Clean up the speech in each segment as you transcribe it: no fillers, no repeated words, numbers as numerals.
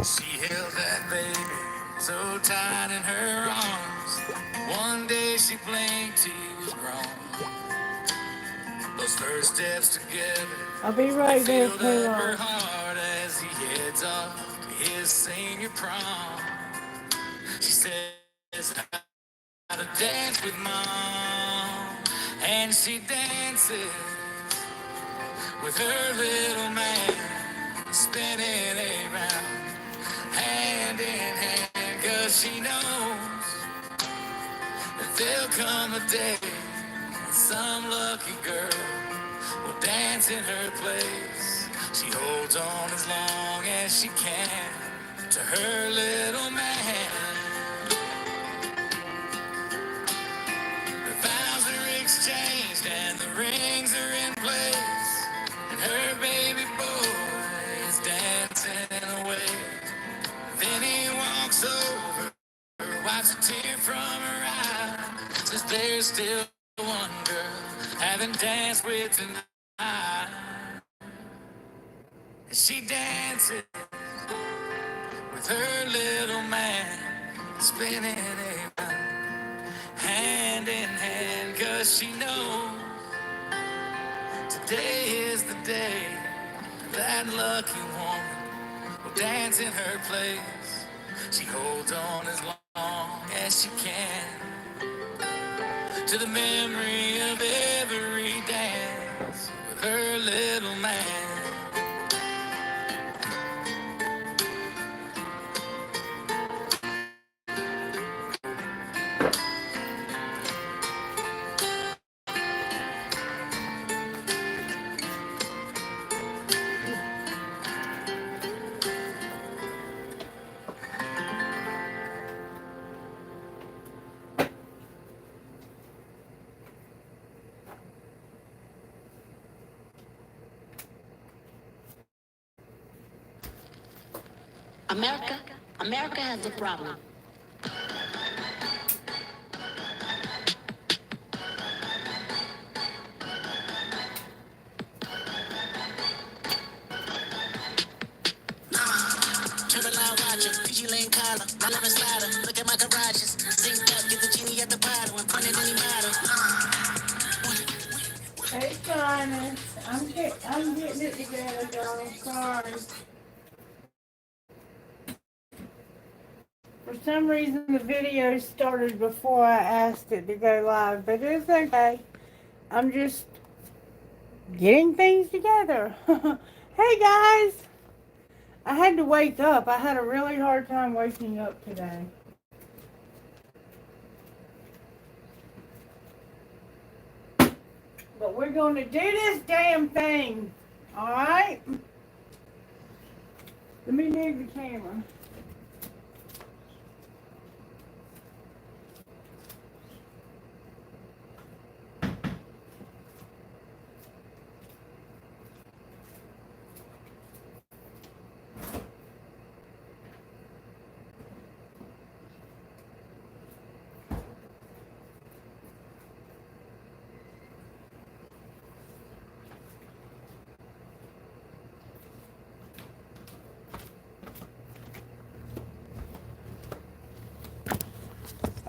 She held that baby so tight in her arms. One day she blinked, he was grown. Those first steps together, I'll be right there, filled up her heart as he heads off to his senior prom. She says how to dance with mom, and she dances with her little man, spinning around, hand in hand, 'cause she knows that there'll come a day when some lucky girl will dance in her place. She holds on as long as she can to her little man. The vows are exchanged and the rings are in place, and her baby boy is dancing away. Then he walks over, wipes a tear from her eye, says there's still one girl haven't danced with tonight. And she dances with her little man, spinning around, hand in hand, 'cause she knows today is the day that lucky woman will dance in her place. She holds on as long as she can to the memory of every dance with her little man. America has a problem. Turn-around watcher, PG Lane collar, my lemon slider. Look at my garages. Zinked up, get the genie at the bottom. I'm printing any model. Hey, Simon. I'm getting it together, darling. Sorry. For some reason, the video started before I asked it to go live, but it's okay. I'm just getting things together. Hey, guys. I had to wake up. I had a really hard time waking up today. But we're going to do this damn thing. Alright? Let me move the camera.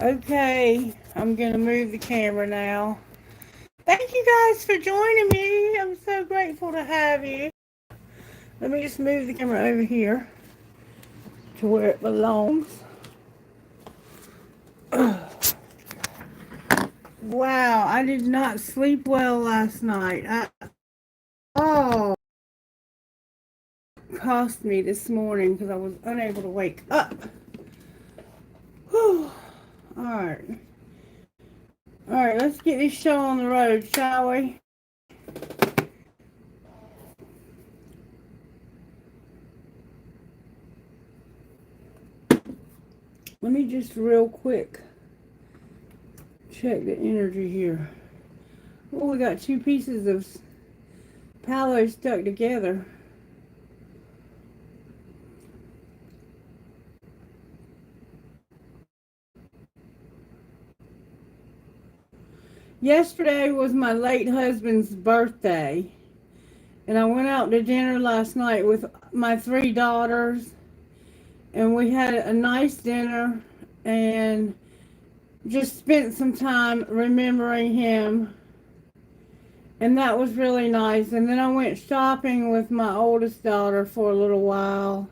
Okay, I'm going to move the camera now. Thank you guys for joining me. I'm so grateful to have you. Let me just move the camera over here to where it belongs. Wow, I did not sleep well last night. Oh, it cost me this morning because I was unable to wake up. Whew. Alright, let's get this show on the road, shall we? Let me just real quick check the energy here. Oh, we got two pieces of palo stuck together. Yesterday was my late husband's birthday, and I went out to dinner last night with my three daughters and we had a nice dinner and just spent some time remembering him, and that was really nice. And then I went shopping with my oldest daughter for a little while.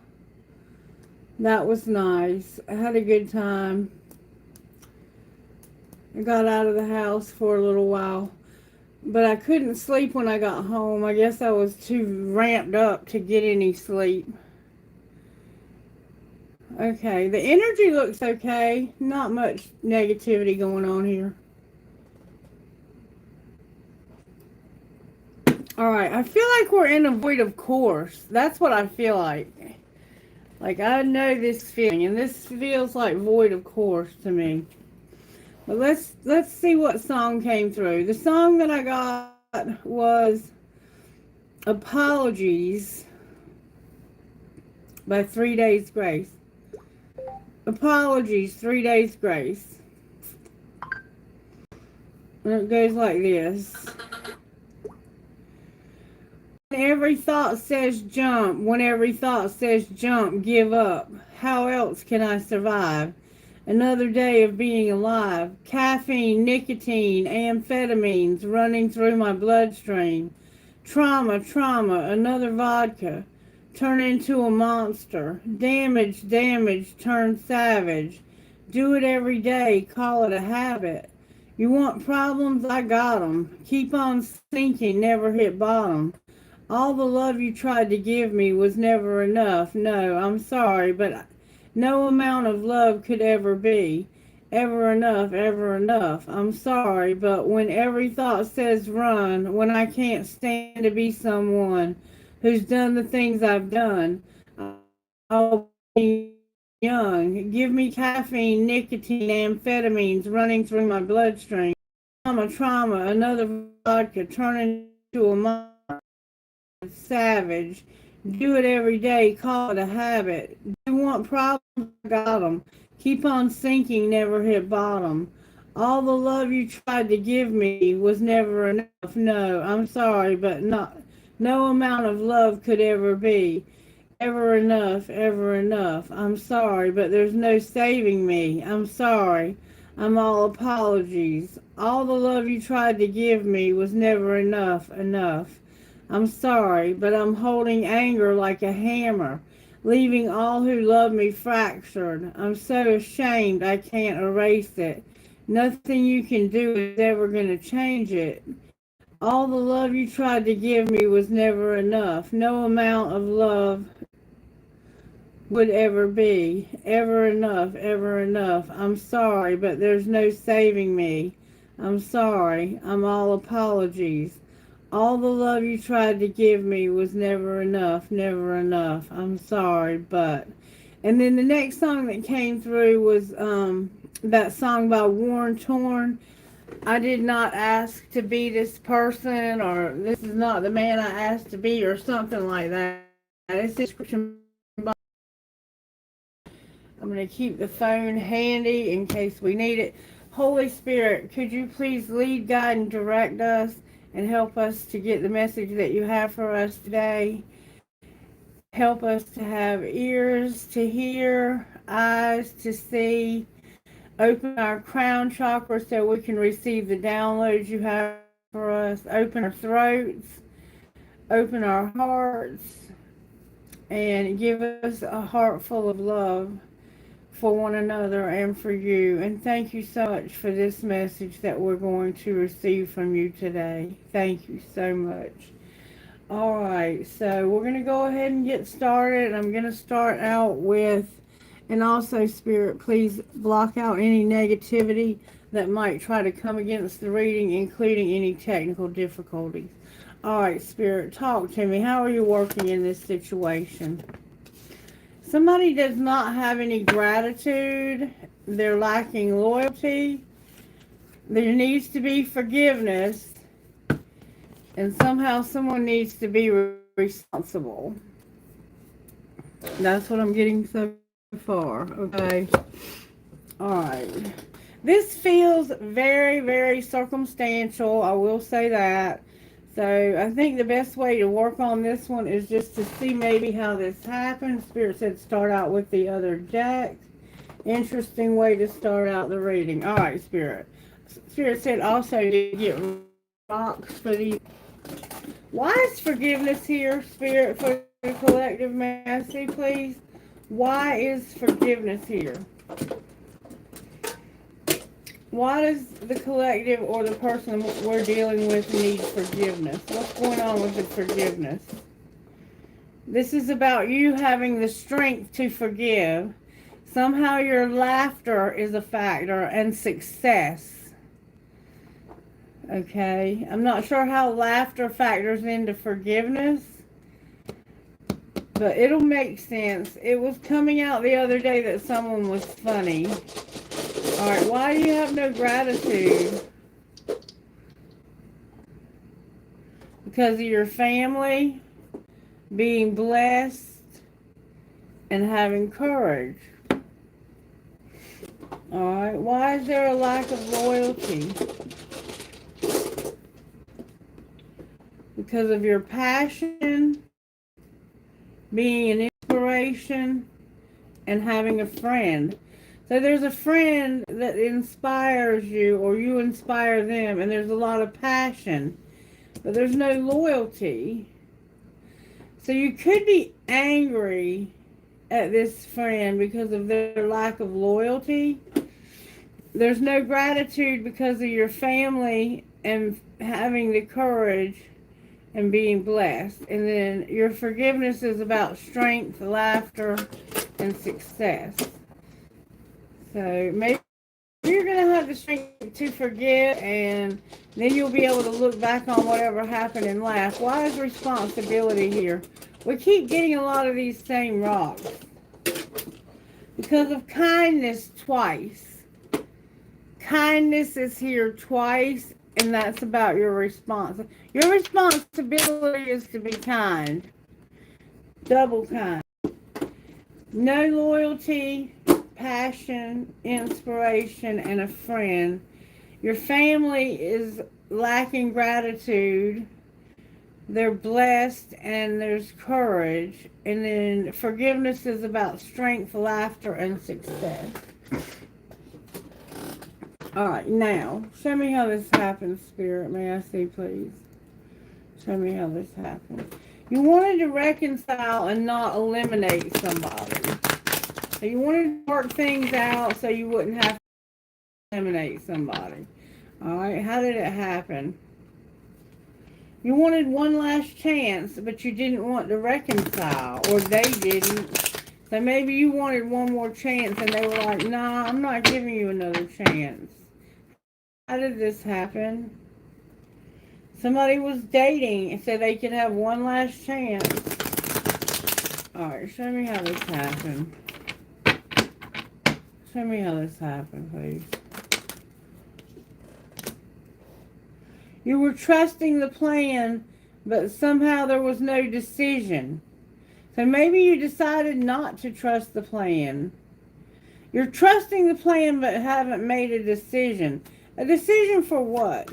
That was nice. I had a good time. I got out of the house for a little while, but I couldn't sleep when I got home. I guess I was too ramped up to get any sleep. Okay, the energy looks okay. Not much negativity going on here. Alright, I feel like we're in a void of course. That's what I feel like. Like, I know this feeling, and this feels like void of course to me. But let's see what song came through. The song that I got was Apologies by 3 Days Grace. Apologies, 3 Days Grace. And it goes like this. When every thought says jump, when every thought says jump, give up. How else can I survive? Another day of being alive. Caffeine, nicotine, amphetamines running through my bloodstream. Trauma, another vodka. Turn into a monster. Damage, turn savage. Do it every day, call it a habit. You want problems? I got 'em. Keep on sinking, never hit bottom. All the love you tried to give me was never enough. No, I'm sorry, but no amount of love could ever be. Ever enough. I'm sorry, but when every thought says run, when I can't stand to be someone who's done the things I've done, I'll be young. Give me caffeine, nicotine, amphetamines running through my bloodstream. Trauma, another vodka, turn into a monster. Savage. Do it every day, call it a habit. Do you want problems? I got 'em. Keep on sinking, never hit bottom. All the love you tried to give me was never enough. No, I'm sorry, but no amount of love could ever be. Ever enough. I'm sorry, but there's no saving me. I'm sorry. I'm all apologies. All the love you tried to give me was never enough. I'm sorry, but I'm holding anger like a hammer, leaving all who love me fractured. I'm so ashamed I can't erase it. Nothing you can do is ever going to change it. All the love you tried to give me was never enough. No amount of love would ever be. Ever enough. I'm sorry, but there's no saving me. I'm sorry. I'm all apologies. All the love you tried to give me was never enough. I'm sorry, but... And then the next song that came through was that song by Warren Torn. I did not ask to be this person, or this is not the man I asked to be, or something like that. It's a description. I'm going to keep the phone handy in case we need it. Holy Spirit, could you please lead, guide, and direct us and help us to get the message that you have for us today? Help us to have ears to hear, eyes to see. Open our crown chakra so we can receive the downloads you have for us. Open our throats. Open our hearts. And give us a heart full of love for one another and for you. And thank you so much for this message that we're going to receive from you today. Thank you so much. Alright, so we're going to go ahead and get started. I'm going to start out with, and also Spirit, please block out any negativity that might try to come against the reading, including any technical difficulties. Alright, Spirit, talk to me. How are you working in this situation? Somebody does not have any gratitude. They're lacking loyalty. There needs to be forgiveness. And somehow someone needs to be responsible. That's what I'm getting so far. Okay. Alright. This feels very, very circumstantial. I will say that. So I think the best way to work on this one is just to see maybe how this happens. Spirit said start out with the other jacks. Interesting way to start out the reading. All right, Spirit. Spirit said also to get rocks for these. Why is forgiveness here, Spirit, for the collective? May I see, please? Why is forgiveness here? Why does the collective or the person we're dealing with need forgiveness? What's going on with the forgiveness? This is about you having the strength to forgive. Somehow your laughter is a factor and success. Okay, I'm not sure how laughter factors into forgiveness, but it'll make sense. It was coming out the other day that someone was funny. Alright, why do you have no gratitude? Because of your family being blessed and having courage. Alright, why is there a lack of loyalty? Because of your passion, being an inspiration, and having a friend. So there's a friend that inspires you, or you inspire them, and there's a lot of passion, but there's no loyalty. So you could be angry at this friend because of their lack of loyalty. There's no gratitude because of your family and having the courage and being blessed. And then your forgiveness is about strength, laughter, and success. So maybe you're going to have the strength to forgive, and then you'll be able to look back on whatever happened and laugh. Why is responsibility here? We keep getting a lot of these same rocks. Because of kindness twice. Kindness is here twice, and that's about your response. Your responsibility is to be kind. Double kind. No loyalty, passion, inspiration, and a friend. Your family is lacking gratitude. They're blessed and there's courage. And then forgiveness is about strength, laughter, and success. Alright, now, show me how this happens, Spirit. May I see, please? Show me how this happens. You wanted to reconcile and not eliminate somebody. So you wanted to work things out so you wouldn't have to eliminate somebody. Alright, how did it happen? You wanted one last chance, but you didn't want to reconcile, or they didn't. So maybe you wanted one more chance, and they were like, nah, I'm not giving you another chance. How did this happen? Somebody was dating so they could have one last chance. Alright, show me how this happened. Show me how this happened, please. You were trusting the plan, but somehow there was no decision. So maybe you decided not to trust the plan. You're trusting the plan, but haven't made a decision. A decision for what?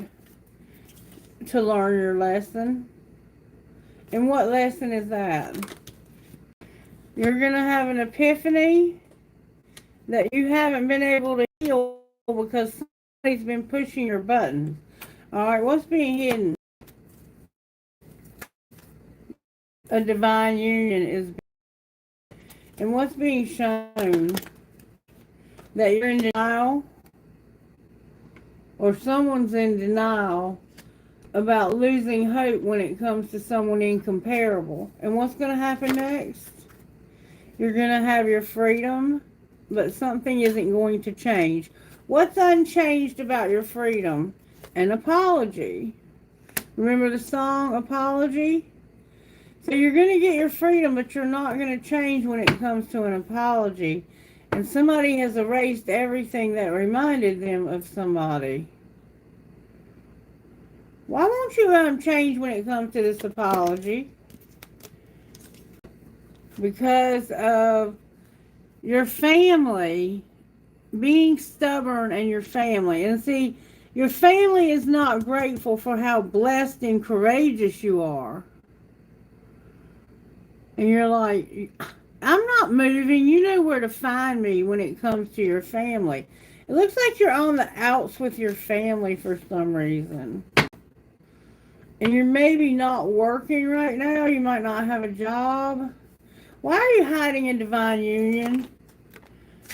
To learn your lesson. And what lesson is that? You're going to have an epiphany that you haven't been able to heal because somebody's been pushing your buttons. Alright, what's being hidden? A divine union is. And what's being shown? That you're in denial? Or someone's in denial about losing hope when it comes to someone incomparable. And what's going to happen next? You're going to have your freedom, but something isn't going to change. What's unchanged about your freedom? An apology. Remember the song, Apology? So you're going to get your freedom, but you're not going to change when it comes to an apology. And somebody has erased everything that reminded them of somebody. Why won't you change when it comes to this apology? Because of your family being stubborn and your family. And see, Your family is not grateful for how blessed and courageous you are. And you're like, I'm not moving. You know where to find me when it comes to your family. It looks like you're on the outs with your family for some reason. And you're maybe not working right now. You might not have a job. Why are you hiding in divine union?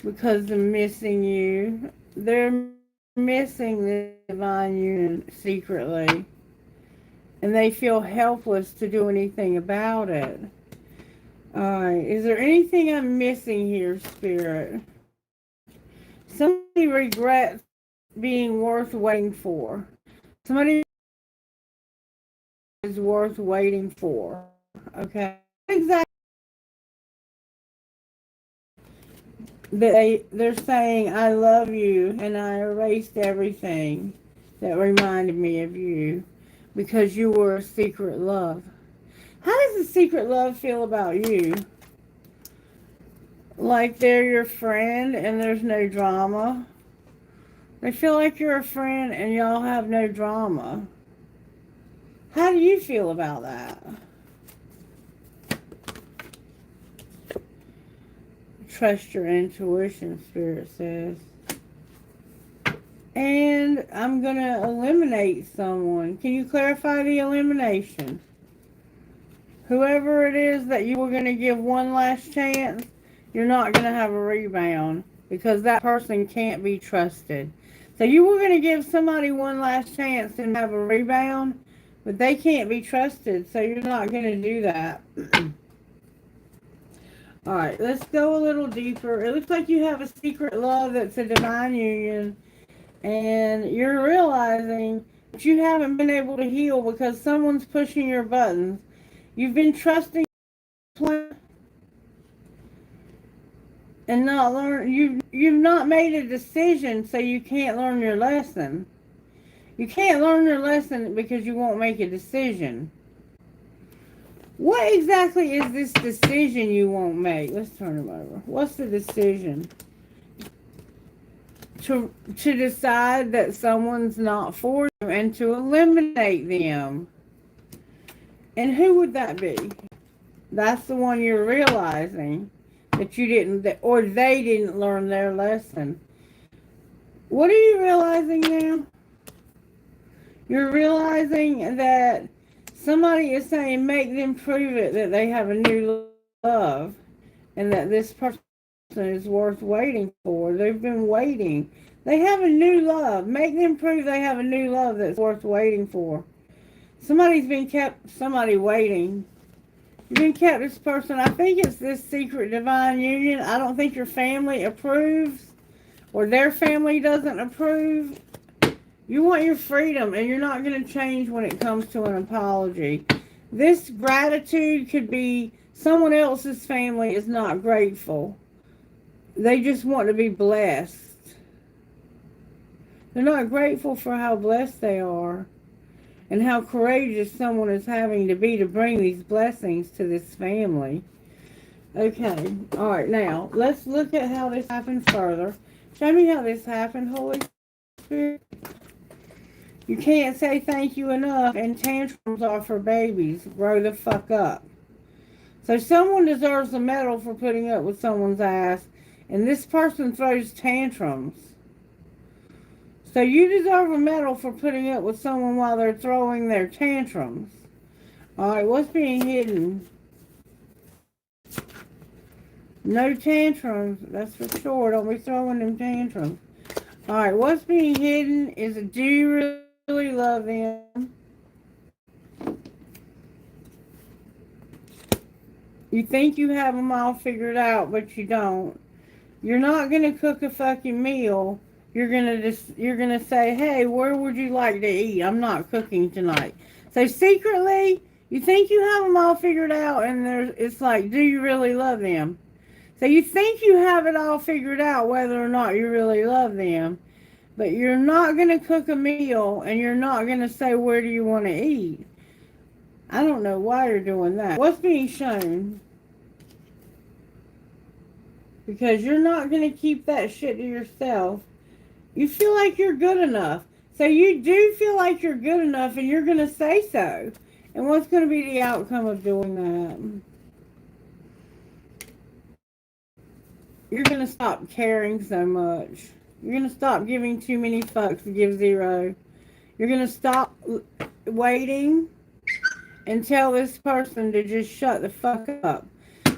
Because they're missing you. They're missing the divine union secretly. And they feel helpless to do anything about it. Alright, is there anything I'm missing here, Spirit? Somebody regrets being worth waiting for. Somebody is worth waiting for. Okay? Exactly. They're saying, I love you, and I erased everything that reminded me of you because you were a secret love. How does the secret love feel about you? Like they're your friend and there's no drama? They feel like you're a friend and y'all have no drama. How do you feel about that? Trust your intuition, Spirit says. And I'm going to eliminate someone. Can you clarify the elimination? Whoever it is that you were going to give one last chance, you're not going to have a rebound because that person can't be trusted. So you were going to give somebody one last chance and have a rebound, but they can't be trusted, so you're not going to do that. Alright, let's go a little deeper. It looks like you have a secret love that's a divine union, and you're realizing that you haven't been able to heal because someone's pushing your buttons. You've been trusting and not learn. You've not made a decision, so you can't learn your lesson. You can't learn your lesson because you won't make a decision. What exactly is this decision you won't make? Let's turn them over. What's the decision? To decide that someone's not for you and to eliminate them. And who would that be? That's the one you're realizing that you didn't, or they didn't learn their lesson. What are you realizing now? You're realizing that somebody is saying, make them prove it that they have a new love and that this person is worth waiting for. They've been waiting. They have a new love. Make them prove they have a new love that's worth waiting for. Somebody's been kept, somebody waiting. You've been kept this person. I think it's this secret divine union. I don't think your family approves or their family doesn't approve. You want your freedom and you're not going to change when it comes to an apology. This gratitude could be someone else's family is not grateful. They just want to be blessed. They're not grateful for how blessed they are and how courageous someone is having to be to bring these blessings to this family. Okay, alright, now let's look at how this happened further. Show me how this happened, Holy Spirit. You can't say thank you enough, and tantrums are for babies. Grow the fuck up. So someone deserves a medal for putting up with someone's ass, and this person throws tantrums. So you deserve a medal for putting up with someone while they're throwing their tantrums. Alright, what's being hidden? No tantrums, that's for sure. Don't be throwing them tantrums. Alright, what's being hidden is, do you really love them? You think you have them all figured out, but you don't. You're not going to cook a fucking meal. You're gonna say, hey, where would you like to eat? I'm not cooking tonight. So secretly, you think you have them all figured out, and it's like, do you really love them? So you think you have it all figured out whether or not you really love them, but you're not going to cook a meal, and you're not going to say, where do you want to eat? I don't know why you're doing that. What's being shown? Because you're not going to keep that shit to yourself. You feel like you're good enough. So you do feel like you're good enough and you're going to say so. And what's going to be the outcome of doing that? You're going to stop caring so much. You're going to stop giving too many fucks and give zero. You're going to stop waiting and tell this person to just shut the fuck up.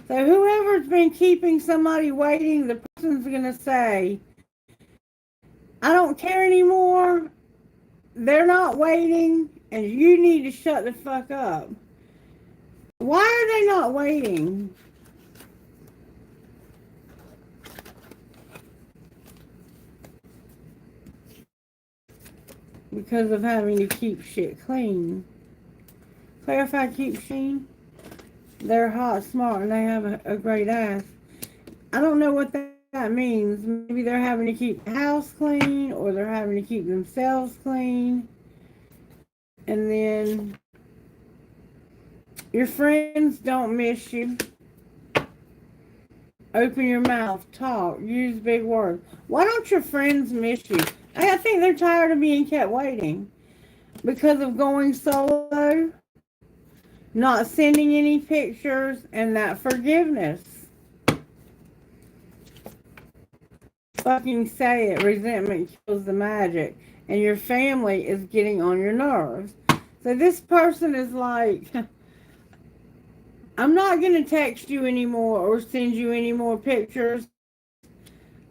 So whoever's been keeping somebody waiting, the person's going to say, I don't care anymore. They're not waiting, and you need to shut the fuck up. Why are they not waiting? Because of having to keep shit clean. Clarify, keep clean. They're hot, smart, and they have a great ass. I don't know what that means. Maybe they're having to keep the house clean, or they're having to keep themselves clean. And then your friends don't miss you. Open your mouth, talk, use big words. Why don't your friends miss you? I think they're tired of being kept waiting because of going solo, not sending any pictures, and that forgiveness. Fucking say it. Resentment kills the magic, and your family is getting on your nerves. So this person is like, I'm not going to text you anymore or send you any more pictures.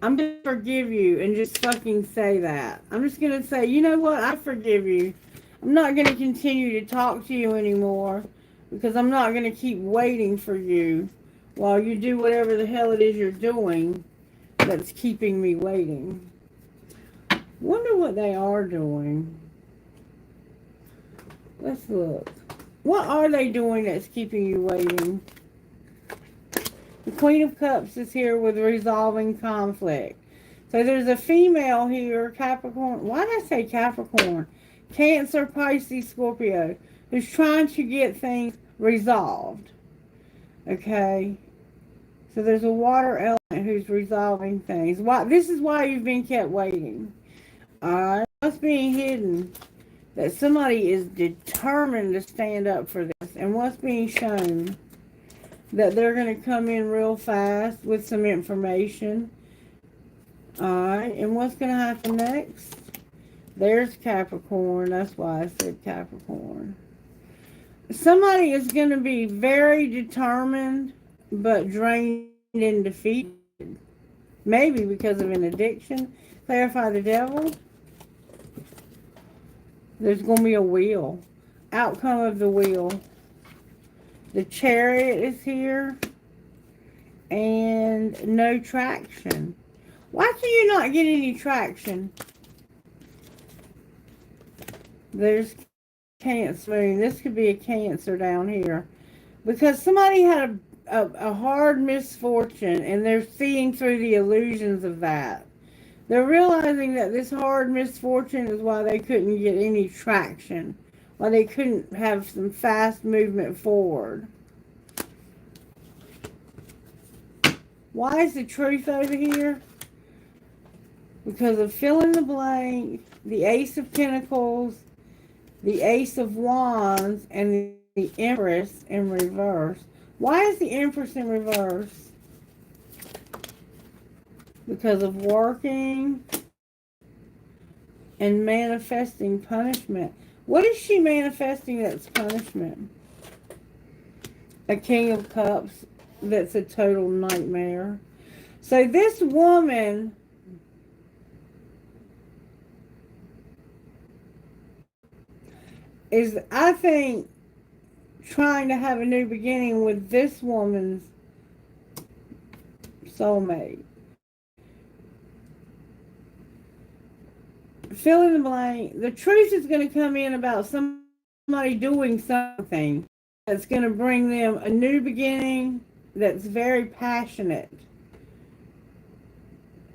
I'm going to forgive you and just fucking say that. I'm just going to say, you know what? I forgive you. I'm not going to continue to talk to you anymore because I'm not going to keep waiting for you while you do whatever the hell it is you're doing that's keeping me waiting. Wonder what they are doing. Let's look. What are they doing that's keeping you waiting? The Queen of Cups is here with resolving conflict. So there's a female here, Capricorn. Why did I say Capricorn? Cancer, Pisces, Scorpio, who's trying to get things resolved. Okay? So there's a water element who's resolving things. Why? This is why you've been kept waiting. Alright? What's being hidden? That somebody is determined to stand up for this. And what's being shown? That they're going to come in real fast with some information. Alright, and what's going to happen next? There's Capricorn. That's why I said Capricorn. Somebody is going to be very determined, but drained and defeated. Maybe because of an addiction. Clarify the devil. There's going to be a wheel. Outcome of the wheel. The Chariot is here. And no traction. Why can you not get any traction? There's Cancer. This could be a Cancer down here. Because somebody had a hard misfortune and they're seeing through the illusions of that. They're realizing that this hard misfortune is why they couldn't get any traction. Why they couldn't have some fast movement forward. Why is the Truth over here? Because of fill in the blank, the Ace of Pentacles, the Ace of Wands, and the Empress in reverse. Why is the Empress in reverse? Because of working and manifesting punishment. What is she manifesting that's punishment? A King of Cups that's a total nightmare. So this woman is, I think, trying to have a new beginning with this woman's soulmate. Fill in the blank. The truth is going to come in about somebody doing something that's going to bring them a new beginning that's very passionate.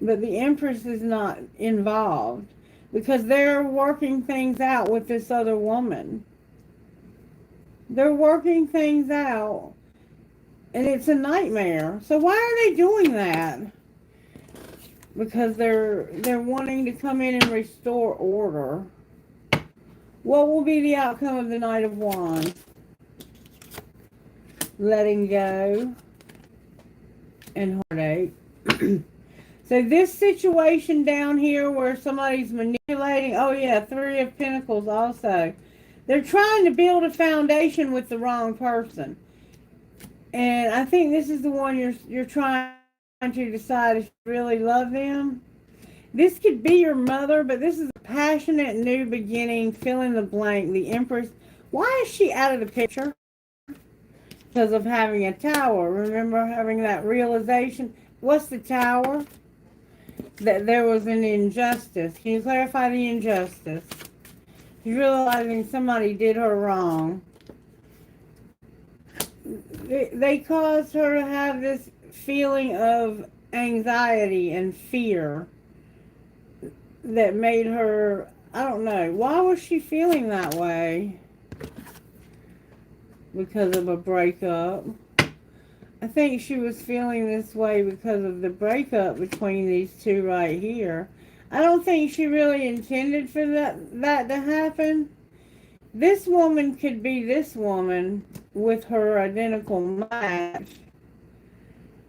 But the Empress is not involved because they're working things out with this other woman. They're working things out and it's a nightmare. So why are they doing that? Because they're wanting to come in and restore order. What will be the outcome of the Knight of Wands? Letting go and heartache. So this situation down here where somebody's manipulating, oh yeah, Three of Pentacles also. They're trying to build a foundation with the wrong person. And I think this is the one you're trying to decide if you really love them. This could be your mother, but this is a passionate new beginning, fill in the blank, the Empress. Why is she out of the picture? Because of having a tower. Remember having that realization? What's the tower? That there was an injustice. Can you clarify the injustice? She's realizing somebody did her wrong. They caused her to have this feeling of anxiety and fear that made her, I don't know, why was she feeling that way? Because of a breakup. I think she was feeling this way because of the breakup between these two right here. I don't think she really intended for that to happen. This woman could be this woman with her identical match.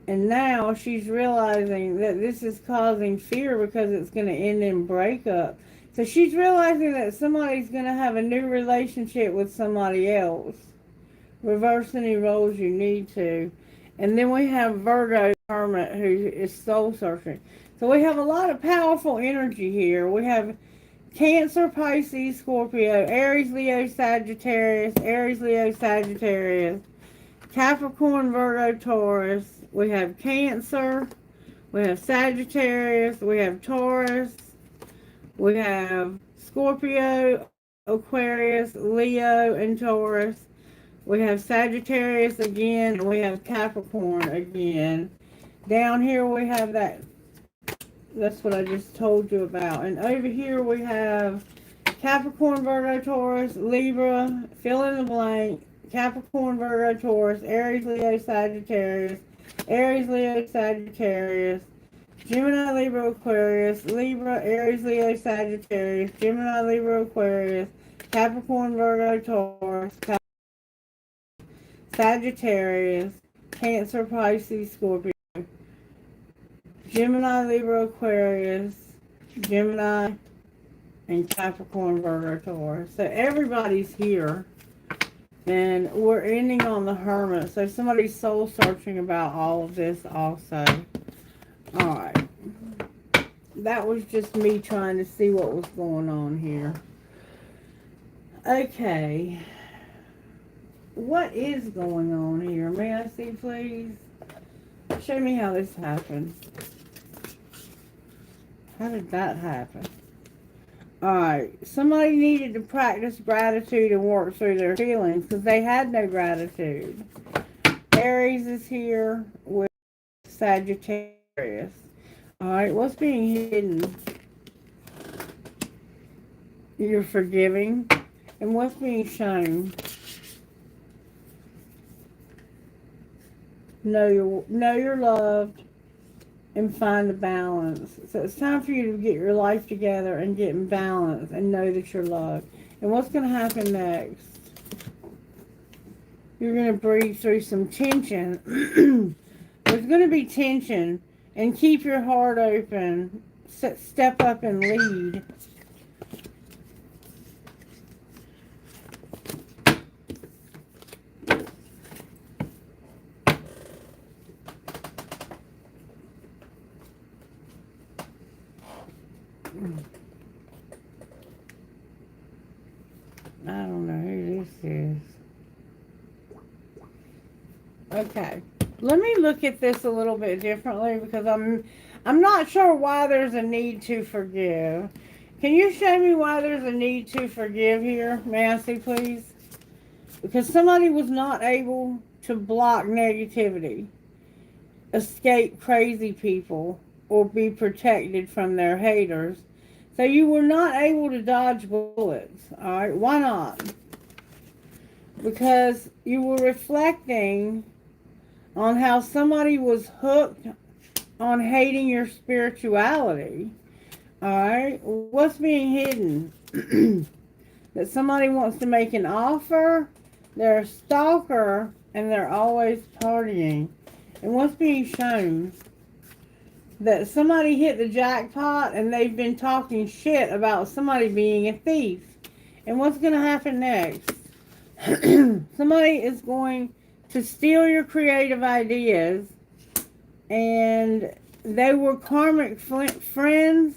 And now she's realizing that this is causing fear because it's going to end in breakup. So she's realizing that somebody's going to have a new relationship with somebody else. Reverse any roles you need to. And then we have Virgo Hermit, who is soul searching. So we have a lot of powerful energy here. We have Cancer, Pisces, Scorpio, Aries, Leo, Sagittarius, Aries, Leo, Sagittarius, Capricorn, Virgo, Taurus. We have Cancer, we have Sagittarius, we have Taurus, we have Scorpio, Aquarius, Leo, and Taurus. We have Sagittarius again, and we have Capricorn again. Down here we have that's what I just told you about. And over here we have Capricorn, Virgo, Taurus, Libra, fill in the blank, Capricorn, Virgo, Taurus, Aries, Leo, Sagittarius, Aries, Leo, Sagittarius, Gemini, Libra, Aquarius, Libra, Aries, Leo, Sagittarius, Gemini, Libra, Aquarius, Capricorn, Virgo, Taurus, Sagittarius, Cancer, Pisces, Scorpio, Gemini, Libra, Aquarius, Gemini, and Capricorn, Virgo, Taurus. So everybody's here. And we're ending on the Hermit. So somebody's soul searching about all of this also. Alright. That was just me trying to see what was going on here. Okay. What is going on here? May I see, please? Show me how this happened. How did that happen? Alright, somebody needed to practice gratitude and work through their feelings because they had no gratitude. Aries is here with Sagittarius. Alright, what's being hidden? You're forgiving. And what's being shown? Know you're loved. And find the balance. So it's time for you to get your life together and get in balance and know that you're loved. And what's going to happen next? You're going to breathe through some tension. There's going to be tension. And keep your heart open. Step up and lead. I don't know who this is. Okay. Let me look at this a little bit differently because I'm not sure why there's a need to forgive. Can you show me why there's a need to forgive here? May I see, please? Because somebody was not able to block negativity, escape crazy people, or be protected from their haters. So you were not able to dodge bullets. Alright, why not? Because you were reflecting on how somebody was hooked on hating your spirituality. Alright, what's being hidden? that somebody wants to make an offer, they're a stalker, and they're always partying. And what's being shown? That somebody hit the jackpot and they've been talking shit about somebody being a thief. And what's going to happen next? Somebody is going to steal your creative ideas, and they were karmic friends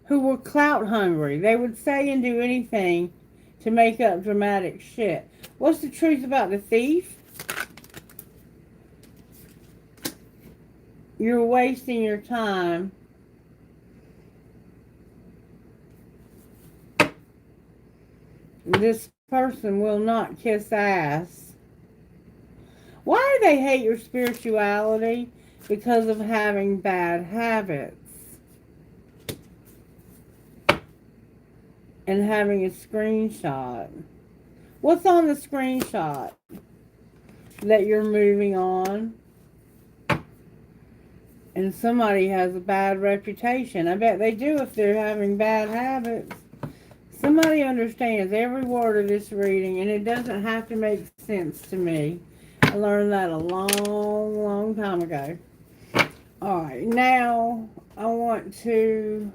who were clout hungry. They would say and do anything to make up dramatic shit. What's the truth about the thief? You're wasting your time. This person will not kiss ass. Why do they hate your spirituality? Because of having bad habits. And having a screenshot. What's on the screenshot? That you're moving on. And somebody has a bad reputation. I bet they do if they're having bad habits. Somebody understands every word of this reading, and it doesn't have to make sense to me. I learned that a long time ago. Alright, now I want to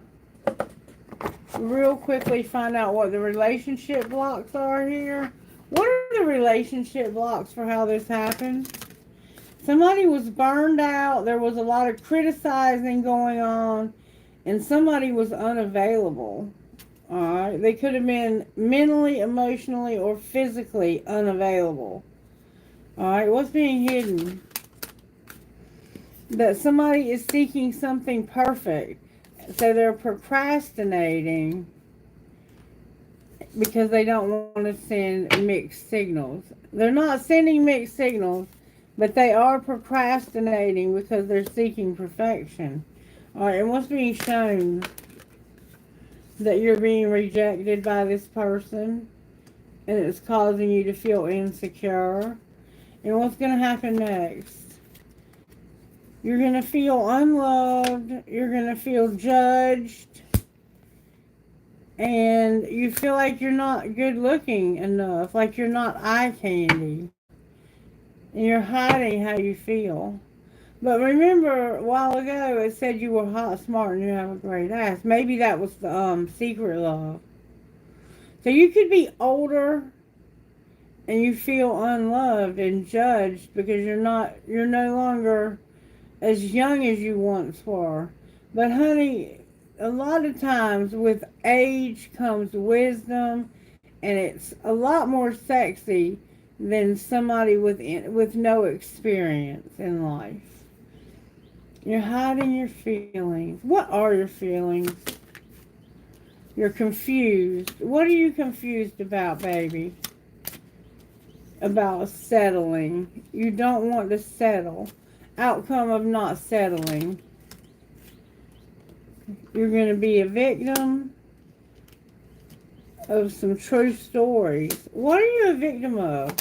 real quickly find out what the relationship blocks are here. What are the relationship blocks for how this happened? Somebody was burned out. There was a lot of criticizing going on. And somebody was unavailable. Alright. They could have been mentally, emotionally, or physically unavailable. Alright. What's being hidden? That somebody is seeking something perfect. So they're procrastinating because they don't want to send mixed signals. They're not sending mixed signals. But they are procrastinating because they're seeking perfection. Alright, and what's being shown? That you're being rejected by this person. And it's causing you to feel insecure. And what's going to happen next? You're going to feel unloved. You're going to feel judged. And you feel like you're not good looking enough. Like you're not eye candy. And you're hiding how you feel. But remember, a while ago, it said you were hot, smart, and you have a great ass. Maybe that was the secret love. So you could be older, and you feel unloved and judged because you're no longer as young as you once were. But honey, a lot of times with age comes wisdom, and it's a lot more sexy than somebody with no experience in life. You're hiding your feelings. What are your feelings? You're confused. What are you confused about, baby? About settling. You don't want to settle. Outcome of not settling. You're going to be a victim of some true stories. What are you a victim of?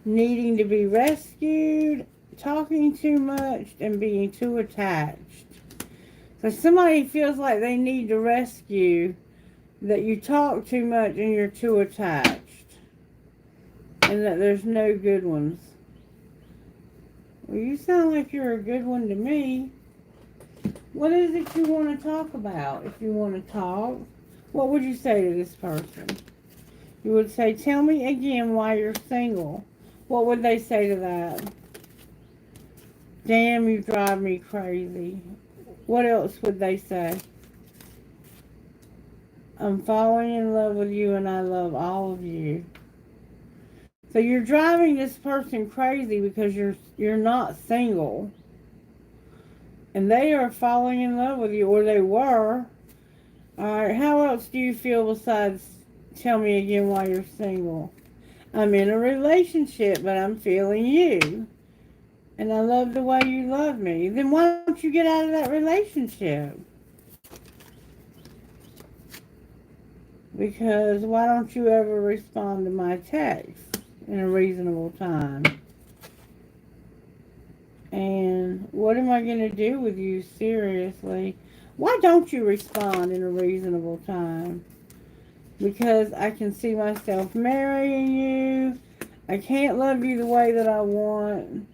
Needing to be rescued, talking too much, and being too attached. So somebody feels like they need to rescue, that you talk too much and you're too attached. And that there's no good ones. Well, you sound like you're a good one to me. What is it you want to talk about? If you want to talk, what would you say to this person? You would say, tell me again why you're single. What would they say to that? Damn, you drive me crazy. What else would they say? I'm falling in love with you and I love all of you. So you're driving this person crazy because you're not single. And they are falling in love with you, or they were. Alright, how else do you feel besides tell me again why you're single? I'm in a relationship, but I'm feeling you. And I love the way you love me. Then why don't you get out of that relationship? Because why don't you ever respond to my text in a reasonable time? And what am I going to do with you, seriously? Why don't you respond in a reasonable time? because I can see myself marrying you. I can't love you the way that I want.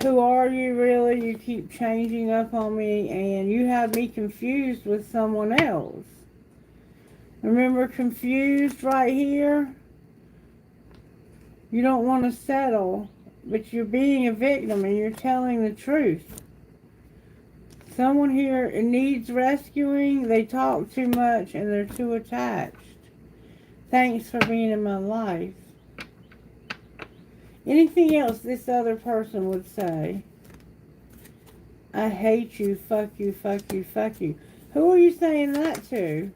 Who are you really? You keep changing up on me, and you have me confused with someone else. Remember confused right here? You don't want to settle, but you're being a victim and you're telling the truth. Someone here needs rescuing. They talk too much and they're too attached. Thanks for being in my life. Anything else this other person would say? I hate you, fuck you, fuck you, fuck you. Who are you saying that to?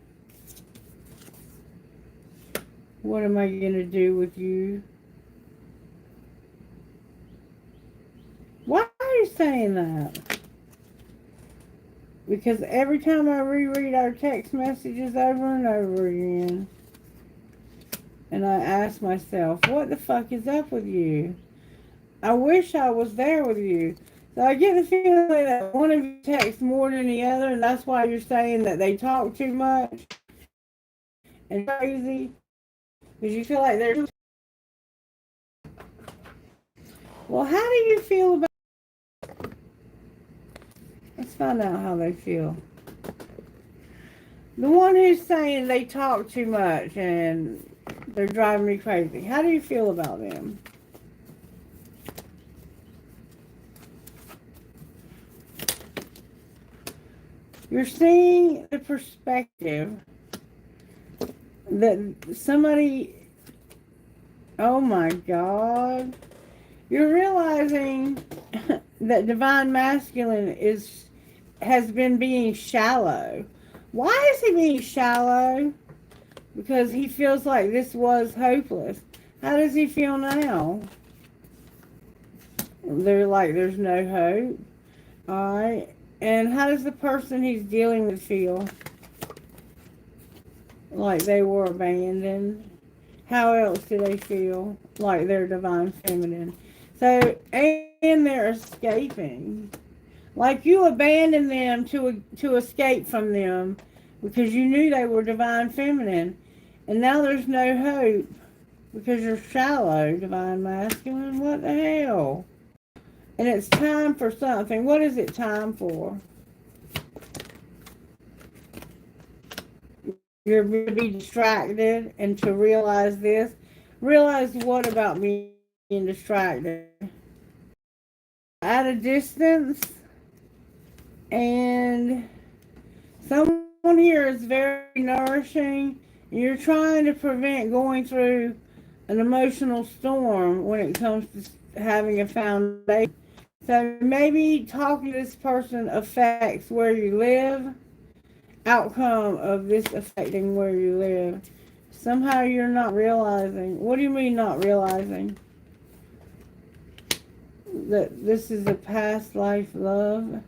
What am I going to do with you? Why are you saying that? Because every time I reread our text messages over and over again, and I ask myself, what the fuck is up with you? I wish I was there with you. So I get the feeling that one of you texts more than the other, and that's why you're saying that they talk too much and crazy. Because you feel like they're... Well, how do you feel about... Let's find out how they feel. The one who's saying they talk too much and they're driving me crazy. How do you feel about them? You're seeing the perspective that somebody... Oh my God. You're realizing that divine masculine has been being shallow. Why is he being shallow? Because he feels like this was hopeless. How does he feel now? They're like, there's no hope. Alright. And how does the person he's dealing with feel? Like they were abandoned. How else do they feel? Like they're divine feminine. So, and they're escaping. Like you abandoned them to escape from them because you knew they were divine feminine. And now there's no hope because you're shallow, divine masculine. What the hell? And it's time for something. What is it time for? You're going to be distracted and to realize this. Realize what about being distracted? At a distance, and someone here is very nourishing. You're trying to prevent going through an emotional storm when it comes to having a foundation. So maybe talking to this person affects where you live. Outcome of this affecting where you live. Somehow you're not realizing. What do you mean not realizing? That this is a past life love.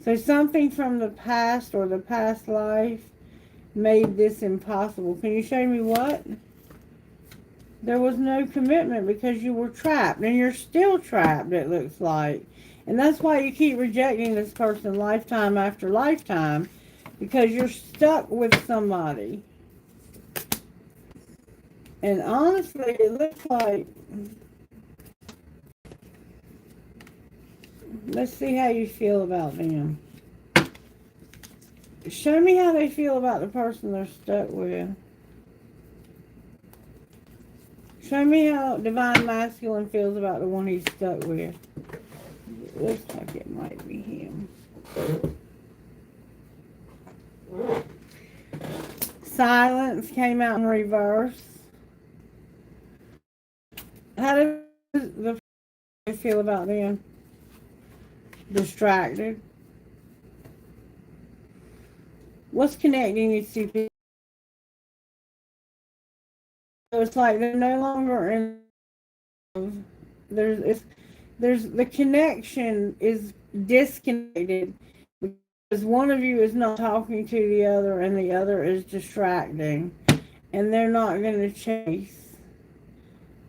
So something from the past or the past life made this impossible. Can you show me what? There was no commitment because you were trapped. And you're still trapped, it looks like. And that's why you keep rejecting this person lifetime after lifetime. Because you're stuck with somebody. And honestly, it looks like... Let's see how you feel about them. Show me how they feel about the person they're stuck with. Show me how divine masculine feels about the one he's stuck with. It looks like it might be him. Silence came out in reverse. How does the feel about them? Distracted. What's connecting these two people? So it's like they're no longer in love. There's the connection is disconnected because one of you is not talking to the other and the other is distracting, and they're not going to chase.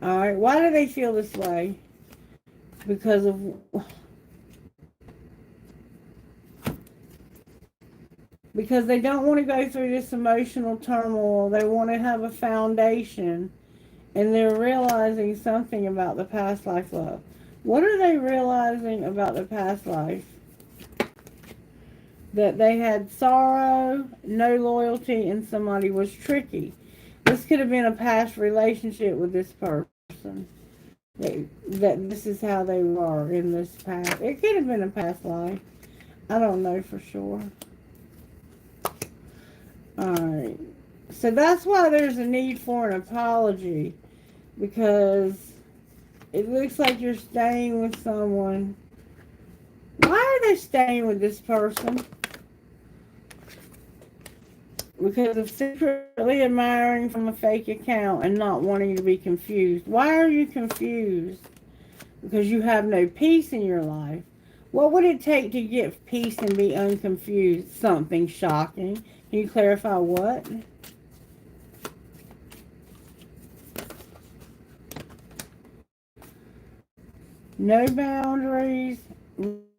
All right, why do they feel this way? Because of... because they don't want to go through this emotional turmoil. They want to have a foundation, and they're realizing something about the past life love. What are they realizing about the past life? That they had sorrow, no loyalty, and somebody was tricky. This could have been a past relationship with this person. That this is how they were in this past. It could have been a past life. I don't know for sure. Alright. So that's why there's a need for an apology. Because it looks like you're staying with someone. Why are they staying with this person? Because of secretly admiring from a fake account and not wanting to be confused. Why are you confused? Because you have no peace in your life. What would it take to get peace and be unconfused? Something shocking. Can you clarify what? No boundaries,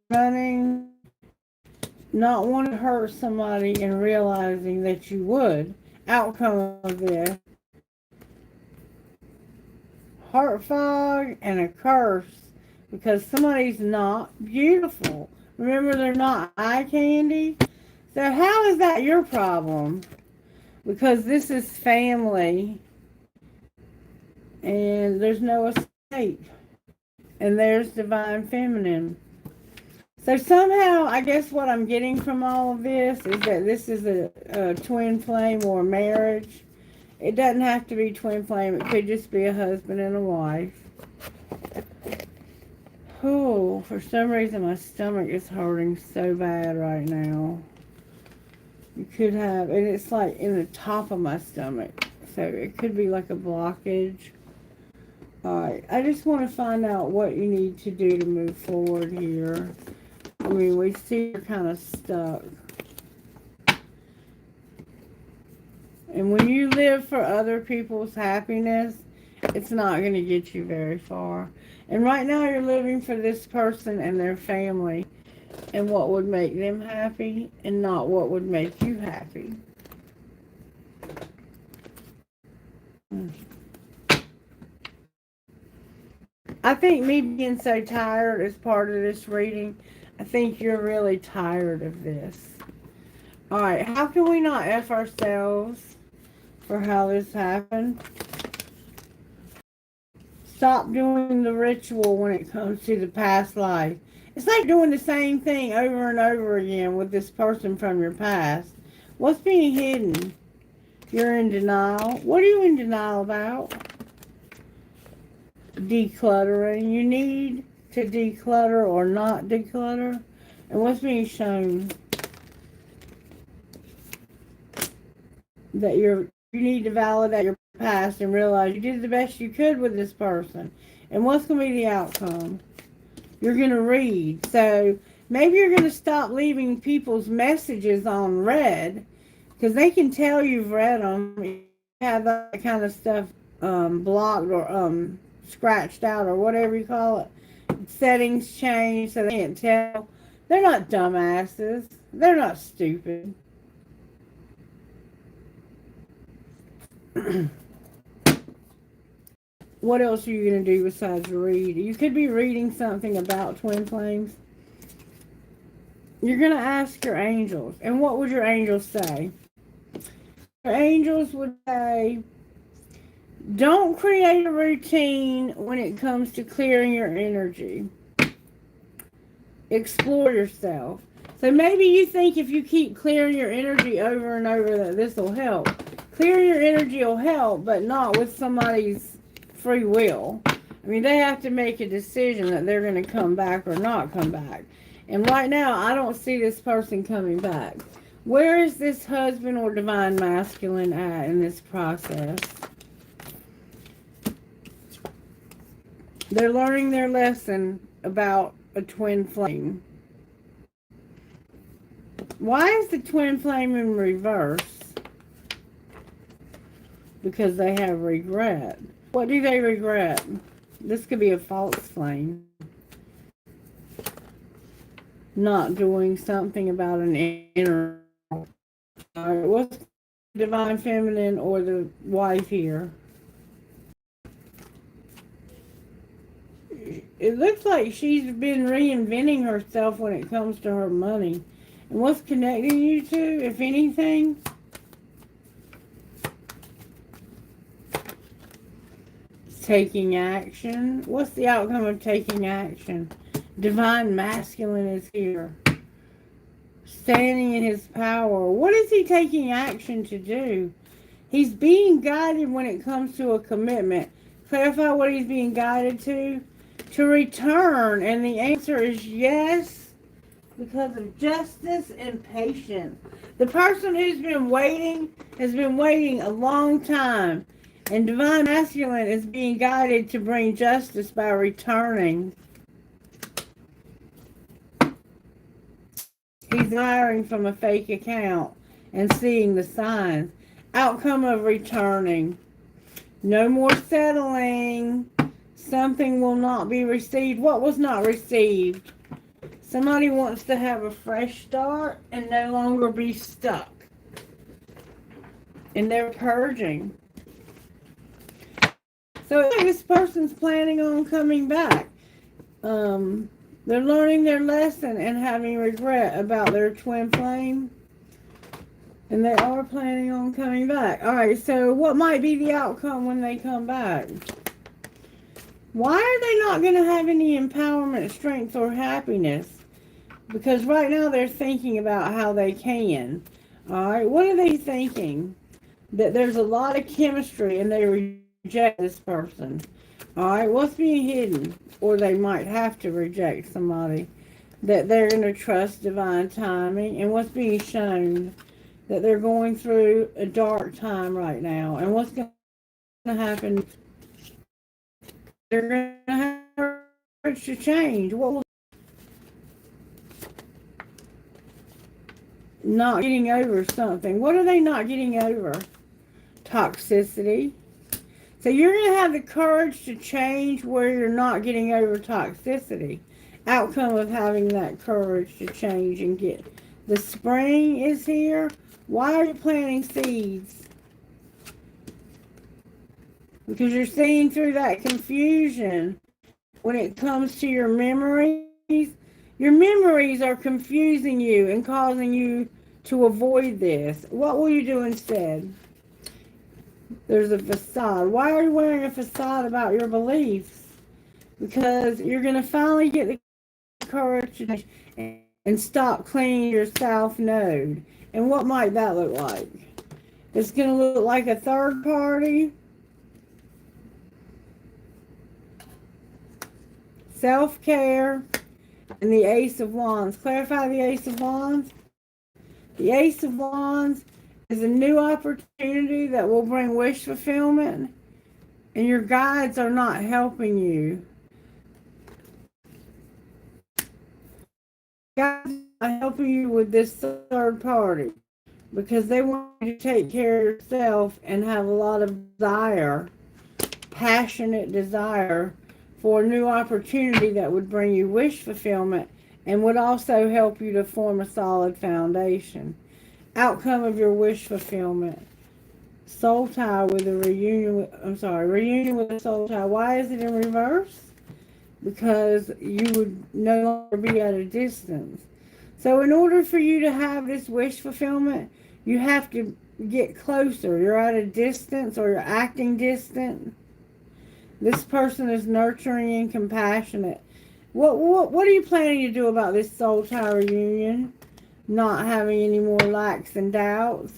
running, not wanting to hurt somebody and realizing that you would. Outcome of this. Heart fog and a curse because somebody's not beautiful. Remember, they're not eye candy. So how is that your problem? Because this is family and there's no escape. And there's divine feminine. So somehow, I guess what I'm getting from all of this is that this is a twin flame or marriage. It doesn't have to be twin flame. It could just be a husband and a wife. Oh, for some reason my stomach is hurting so bad right now. You could have, and it's like in the top of my stomach. So it could be like a blockage. Alright, I just want to find out what you need to do to move forward here. I mean, we see you're kind of stuck. And when you live for other people's happiness, it's not going to get you very far. And right now you're living for this person and their family and what would make them happy and not what would make you happy. I think me being so tired is part of this reading. I think you're really tired of this. Alright, how can we not F ourselves for how this happened? Stop doing the ritual when it comes to the past life. It's like doing the same thing over and over again with this person from your past. What's being hidden? You're in denial. What are you in denial about? Decluttering. You need to declutter or not declutter. And what's being shown? That you need to validate your past and realize you did the best you could with this person. And what's going to be the outcome? You're going to read. So maybe you're going to stop leaving people's messages on read, because they can tell you've read them. You have that kind of stuff blocked or scratched out or whatever you call it. Settings changed so they can't tell. They're not dumbasses. They're not stupid. What else are you going to do besides read? You could be reading something about twin flames. You're going to ask your angels. And what would your angels say? Your angels would say, don't create a routine when it comes to clearing your energy. Explore yourself. So maybe you think if you keep clearing your energy over and over that this will help. Clearing your energy will help, but not with somebody's free will. I mean, they have to make a decision that they're going to come back or not come back. And right now, I don't see this person coming back. Where is this husband or divine masculine at in this process? They're learning their lesson about a twin flame. Why is the twin flame in reverse? Because they have regret. What do they regret? This could be a false flame. Not doing something about an inner Alright, what's divine feminine or the wife here? It looks like she's been reinventing herself when it comes to her money. And what's connecting you two, if anything? Taking action. What's the outcome of taking action? Divine masculine is here. Standing in his power. What is he taking action to do? He's being guided when it comes to a commitment. Clarify what he's being guided to. To return. And the answer is yes. Because of justice and patience. The person who's been waiting has been waiting a long time. And divine masculine is being guided to bring justice by returning. He's hiring from a fake account and seeing the signs. Outcome of returning. No more settling. Something will not be received. What was not received? Somebody wants to have a fresh start and no longer be stuck. And they're purging. So this person's planning on coming back. They're learning their lesson and having regret about their twin flame. And they are planning on coming back. Alright, so what might be the outcome when they come back? Why are they not going to have any empowerment, strength, or happiness? Because right now they're thinking about how they can. Alright, what are they thinking? That there's a lot of chemistry and they reject this person. Alright, what's being hidden? Or they might have to reject somebody. That they're going to trust divine timing. And what's being shown? That they're going through a dark time right now. And what's going to happen? They're going to have courage to change. What will not getting over something. What are they not getting over? Toxicity. So you're going to have the courage to change where you're not getting over toxicity. Outcome of having that courage to change and get. The spring is here. Why are you planting seeds? Because you're seeing through that confusion when it comes to your memories. Your memories are confusing you and causing you to avoid this. What will you do instead? There's a facade. Why are you wearing a facade about your beliefs? Because you're going to finally get the courage to change and stop cleaning your south node. And what might that look like? It's going to look like a third party. Self-care. And the Ace of Wands. Clarify the Ace of Wands. The Ace of Wands is a new opportunity that will bring wish fulfillment. And your guides are not helping you. Guides are not helping you with this third party. Because they want you to take care of yourself and have a lot of desire. Passionate desire for a new opportunity that would bring you wish fulfillment and would also help you to form a solid foundation. Outcome of your wish fulfillment. Soul tie with a reunion with, reunion with a soul tie. Why is it in reverse? Because you would no longer be at a distance. So in order for you to have this wish fulfillment, you have to get closer. You're at a distance or you're acting distant. This person is nurturing and compassionate. What are you planning to do about this soul tie reunion? Not having any more lacks and doubts.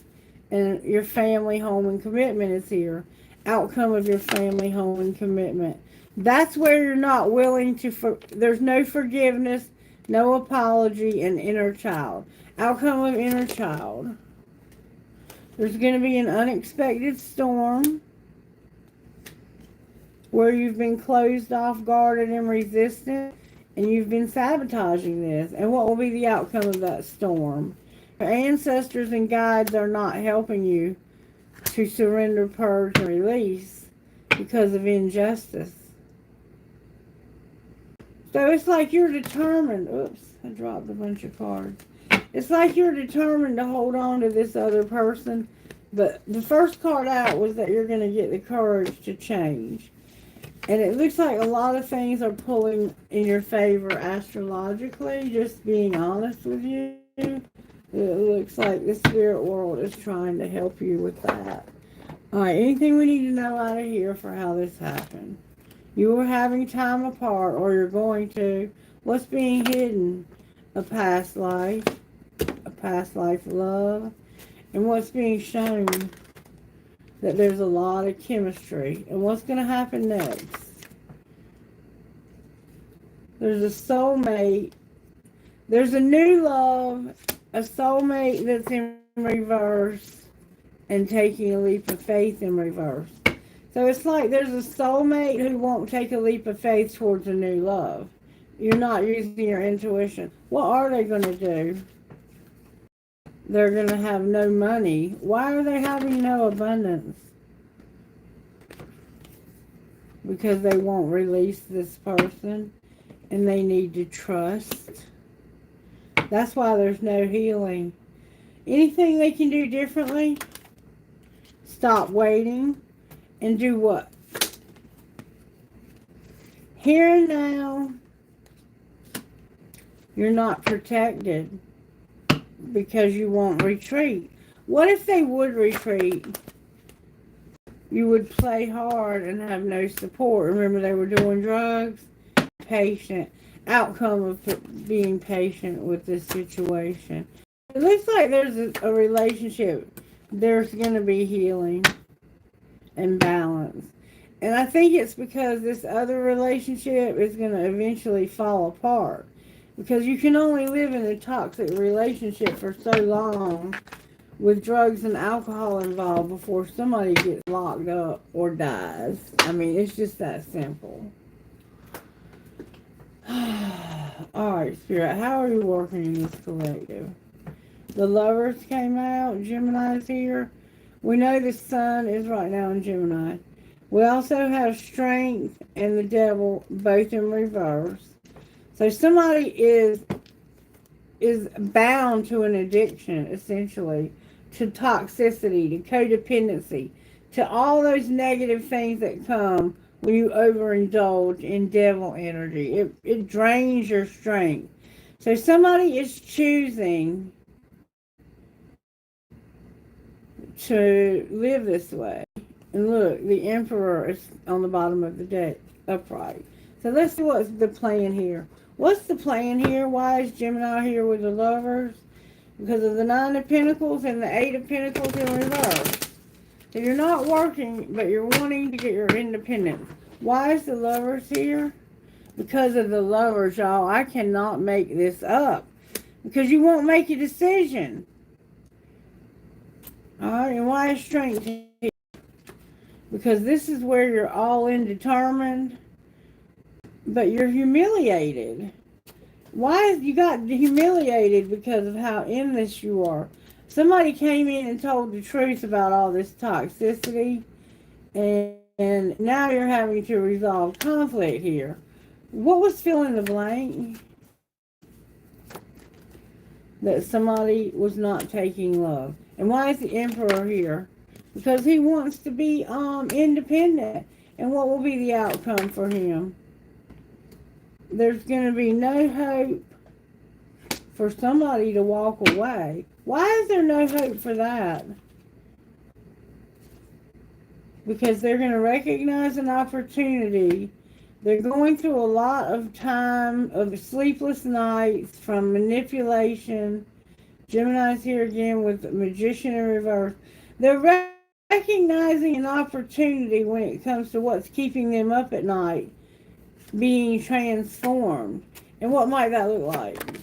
And your family, home, and commitment is here. Outcome of your family, home, and commitment. That's where you're not willing to, there's no forgiveness, no apology, and inner child. Outcome of inner child. There's going to be an unexpected storm where you've been closed off, guarded, and resistant, and you've been sabotaging this. And what will be the outcome of that storm? Your ancestors and guides are not helping you to surrender, purge, and release because of injustice. So it's like you're determined. Oops, I dropped a bunch of cards. It's like you're determined to hold on to this other person. But the first card out was that you're going to get the courage to change. And it looks like a lot of things are pulling in your favor astrologically, just being honest with you. It looks like the spirit world is trying to help you with that. Alright, anything we need to know out of here for how this happened? You were having time apart, or you're going to. What's being hidden? A past life love. And what's being shown? That there's a lot of chemistry. And what's going to happen next? There's a soulmate. There's a new love. A soulmate that's in reverse. And taking a leap of faith in reverse. So it's like there's a soulmate who won't take a leap of faith towards a new love. You're not using your intuition. What are they going to do? They're going to have no money. Why are they having no abundance? Because they won't release this person. And they need to trust. That's why there's no healing. Anything they can do differently? Stop waiting. And do what? Here and now, you're not protected because you won't retreat. What if they would retreat? You would play hard and have no support. Remember, they were doing drugs? Patient. Outcome of being patient with this situation. It looks like there's a relationship. There's going to be healing and balance. And I think it's because this other relationship is going to eventually fall apart. Because you can only live in a toxic relationship for so long with drugs and alcohol involved before somebody gets locked up or dies. I mean, it's just that simple. Alright, Spirit, how are you working in this collective? The Lovers came out. Gemini's here. We know the Sun is right now in Gemini. We also have Strength and the Devil both in reverse. So somebody is bound to an addiction, essentially, to toxicity, to codependency, to all those negative things that come when you overindulge in devil energy. It drains your strength. So somebody is choosing to live this way. And look, the Emperor is on the bottom of the deck, upright. So let's see what's the plan here. What's the plan here? Why is Gemini here with the Lovers? Because of the Nine of Pentacles and the Eight of Pentacles in reverse. So you're not working, but you're wanting to get your independence. Why is the Lovers here? Because of the Lovers, y'all. I cannot make this up. Because you won't make a decision. Alright, and why is Strength here? Because this is where you're all in determined, but you're humiliated. Why you got humiliated? Because of how in this you are. Somebody came in and told the truth about all this toxicity, and now you're having to resolve conflict here. What was fill in the blank? That somebody was not taking love. And why is the Emperor here? Because he wants to be independent. And what will be the outcome for him? There's going to be no hope for somebody to walk away. Why is there no hope for that? Because they're going to recognize an opportunity. They're going through a lot of time of sleepless nights from manipulation. Gemini's here again with the Magician in reverse. They're recognizing an opportunity when it comes to what's keeping them up at night being transformed. And what might that look like?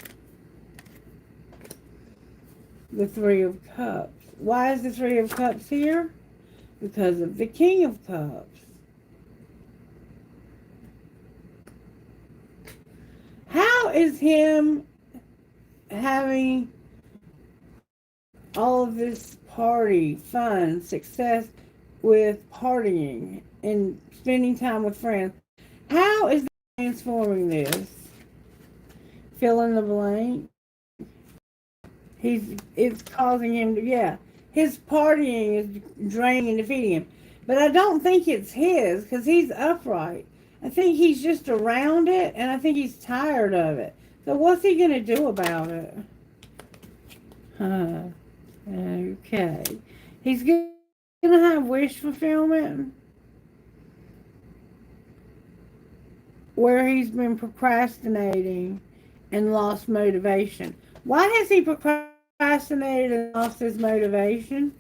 The Three of Cups. Why is the Three of Cups here? Because of the King of Cups. How is him having all of this party, fun, success with partying and spending time with friends? How is that transforming this? Fill in the blank. It's causing him to, yeah. His partying is draining and defeating him. But I don't think it's his, because he's upright. I think he's just around it, and I think he's tired of it. So what's he going to do about it? Okay. He's going to have wish fulfillment, where he's been procrastinating and lost motivation. Why has he procrastinated and lost his motivation?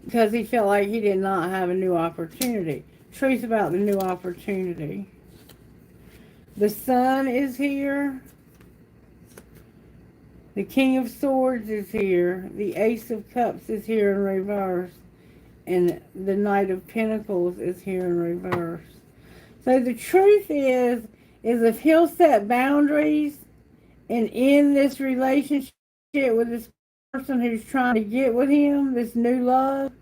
Because he felt like he did not have a new opportunity. Truth about the new opportunity. The Sun is here. The King of Swords is here. The Ace of Cups is here in reverse. And the Knight of Pentacles is here in reverse. So the truth is if he'll set boundaries and end this relationship with this person who's trying to get with him, this new love,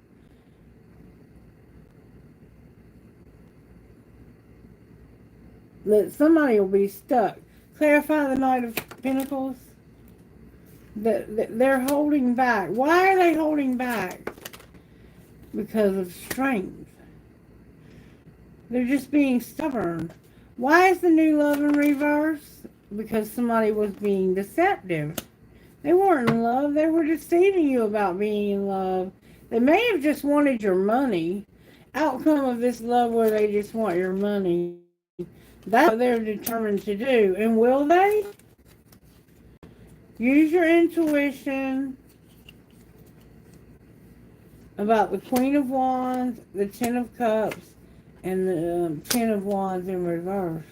that somebody will be stuck. Clarify the Knight of Pentacles. They're holding back. Why are they holding back? Because of strength. They're just being stubborn. Why is the new love in reverse? Because somebody was being deceptive. They weren't in love. They were deceiving you about being in love. They may have just wanted your money. Outcome of this love where they just want your money. That's what they're determined to do. And will they? Use your intuition about the Queen of Wands, the Ten of Cups, and the Ten of Wands in reverse.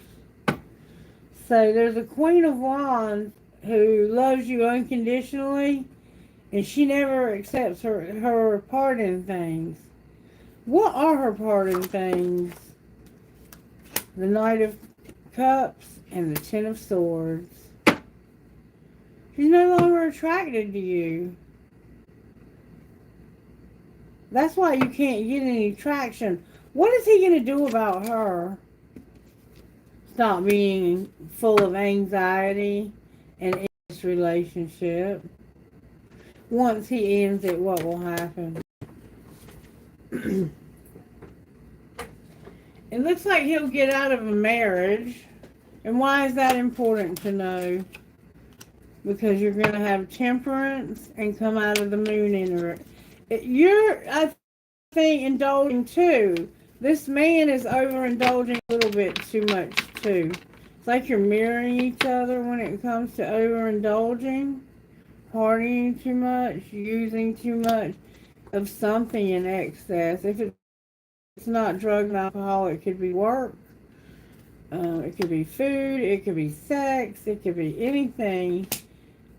So there's a Queen of Wands who loves you unconditionally, and she never accepts her part in things. What are her part in things? The Knight of Cups and the Ten of Swords. She's no longer attracted to you. That's why you can't get any traction. What is he going to do about her? Stop being full of anxiety and in this relationship. Once he ends it, what will happen? It looks like he'll get out of a marriage. And why is that important to know? Because you're going to have temperance and come out of the moon energy. You're, I think, indulging too. This man is overindulging a little bit too much too. It's like you're mirroring each other when it comes to overindulging, partying too much, using too much of something in excess. If it's not drug and alcohol, it could be work. It could be food. It could be sex. It could be anything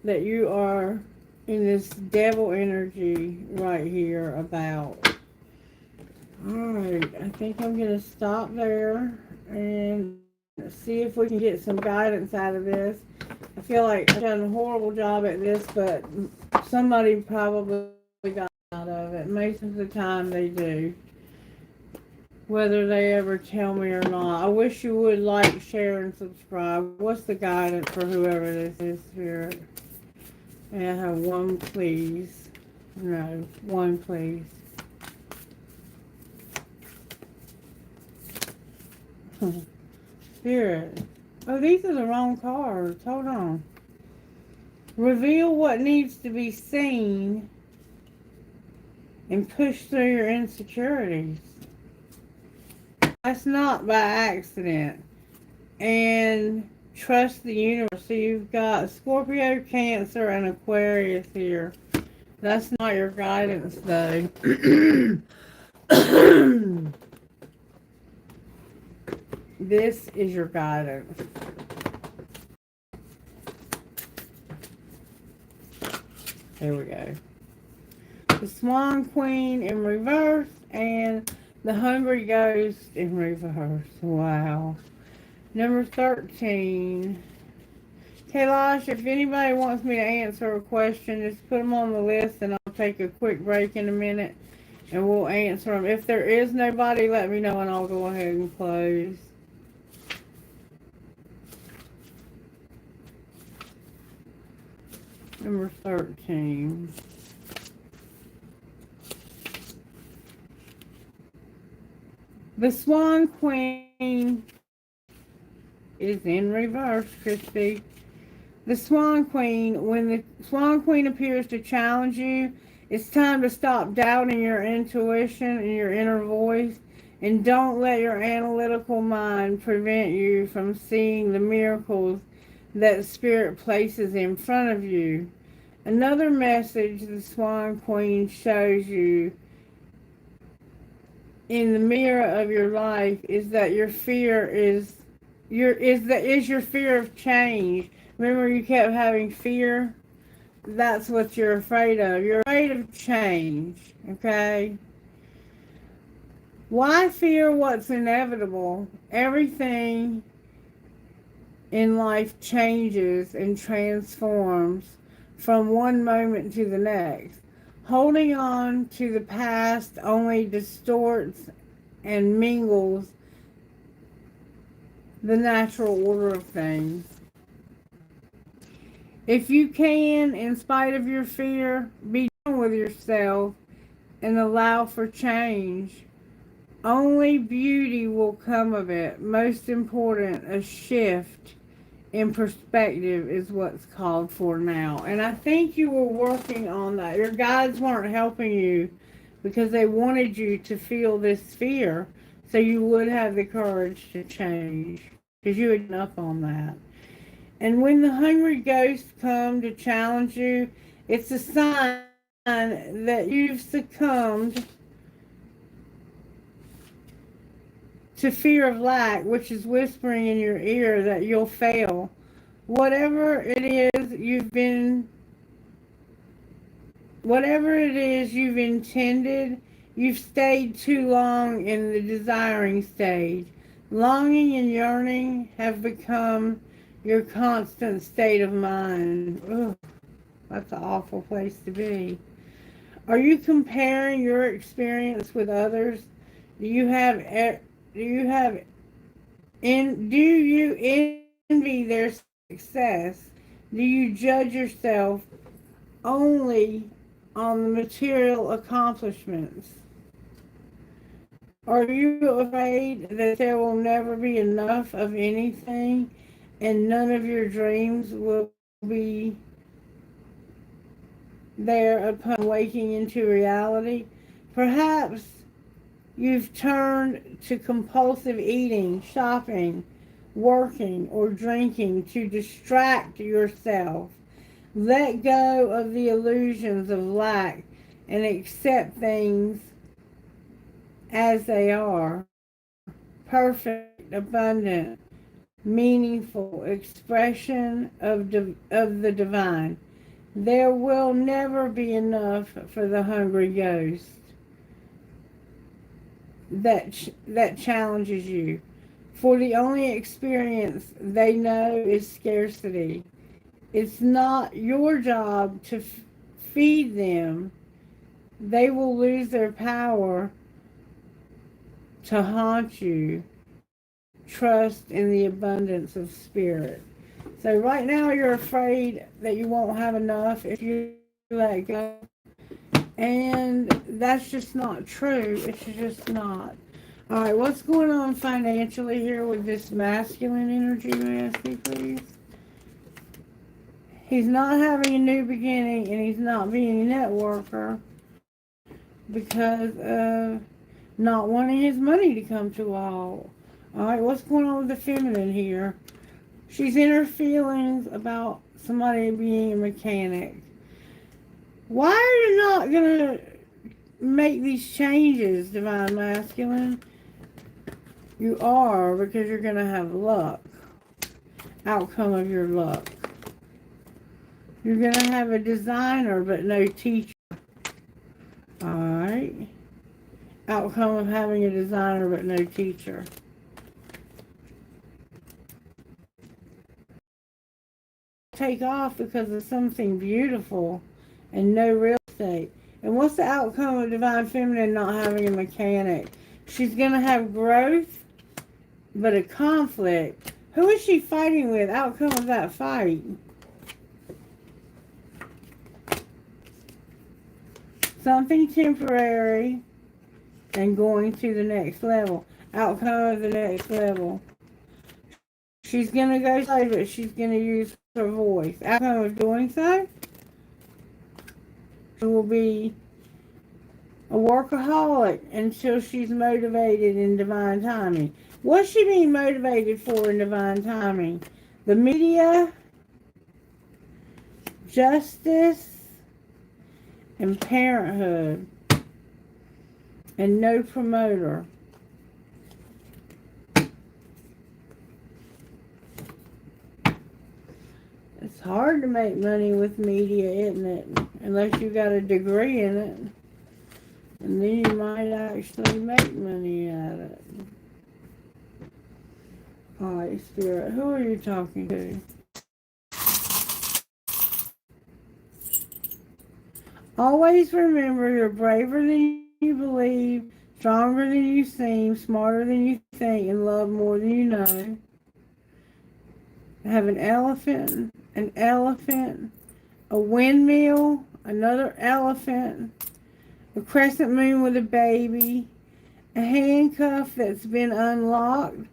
that you are in this devil energy right here about. Alright, I think I'm going to stop there and see if we can get some guidance out of this. I feel like I've done a horrible job at this, but somebody probably got out of it. Most of the time they do. Whether they ever tell me or not. I wish you would like, share, and subscribe. What's the guidance for whoever this is, Spirit? And I have one, please. No, one, please. Spirit. Oh, these are the wrong cards. Hold on. Reveal what needs to be seen and push through your insecurities. That's not by accident. And trust the universe. So you've got Scorpio, Cancer, and Aquarius here. That's not your guidance, though. This is your guidance. There we go. The Swan Queen in reverse and the Hungry Ghost in reverse. Wow. Number 13. Kailash, if anybody wants me to answer a question, just put them on the list and I'll take a quick break in a minute and we'll answer them. If there is nobody, let me know and I'll go ahead and close. Number 13. The Swan Queen is in reverse, Christie. The Swan Queen, when the Swan Queen appears to challenge you, it's time to stop doubting your intuition and your inner voice, and don't let your analytical mind prevent you from seeing the miracles that Spirit places in front of you. Another message the Swan Queen shows you in the mirror of your life is that your fear is your fear of change. Remember, you kept having fear? That's what you're afraid of. You're afraid of change, okay? Why fear what's inevitable? Everything in life changes and transforms from one moment to the next. Holding on to the past only distorts and mingles the natural order of things. If you can, in spite of your fear, be done with yourself and allow for change, only beauty will come of it. Most important, a shift in perspective is what's called for now. And I think you were working on that. Your guides weren't helping you because they wanted you to feel this fear so you would have the courage to change, because you had enough on that. And when the hungry ghosts come to challenge you, it's a sign that you've succumbed to fear of lack, which is whispering in your ear that you'll fail. Whatever it is you've intended, you've stayed too long in the desiring stage. Longing and yearning have become your constant state of mind. Ugh, that's an awful place to be. Are you comparing your experience with others? Do you envy their success? Do you judge yourself only on the material accomplishments? Are you afraid that there will never be enough of anything and none of your dreams will be there upon waking into reality? Perhaps you've turned to compulsive eating, shopping, working, or drinking to distract yourself. Let go of the illusions of lack and accept things as they are. Perfect, abundant, meaningful expression of the divine. There will never be enough for the hungry ghost that challenges you. For the only experience they know is scarcity. It's not your job to feed them. They will lose their power to haunt you. Trust in the abundance of spirit. So right now you're afraid that you won't have enough if you let go. And that's just not true. It's just not. All right, what's going on financially here with this masculine energy, may I see, please? He's not having a new beginning, and he's not being a networker because of not wanting his money to come to a halt. All right, what's going on with the feminine here? She's in her feelings about somebody being a mechanic. Why are you not going to make these changes, Divine Masculine? You are, because you're going to have luck. Outcome of your luck. You're going to have a designer, but no teacher. Alright. Outcome of having a designer, but no teacher. Take off because of something beautiful and no real estate. And what's the outcome of Divine Feminine not having a mechanic? She's going to have growth, but a conflict. Who is she fighting with? Outcome of that fight. something temporary and going to the next level. Outcome of the next level. She's going to go slow, but she's going to use her voice. Outcome of doing so, she will be a workaholic until she's motivated in divine timing. What's she being motivated for in divine timing? The media, justice, and parenthood, and no promoter. It's hard to make money with media, isn't it? Unless you got a degree in it. And then you might actually make money at it. Alright, Spirit, who are you talking to? Always remember you're braver than you believe, stronger than you seem, smarter than you think, and love more than you know. I have an elephant, a windmill, another elephant, a crescent moon with a baby, a handcuff that's been unlocked,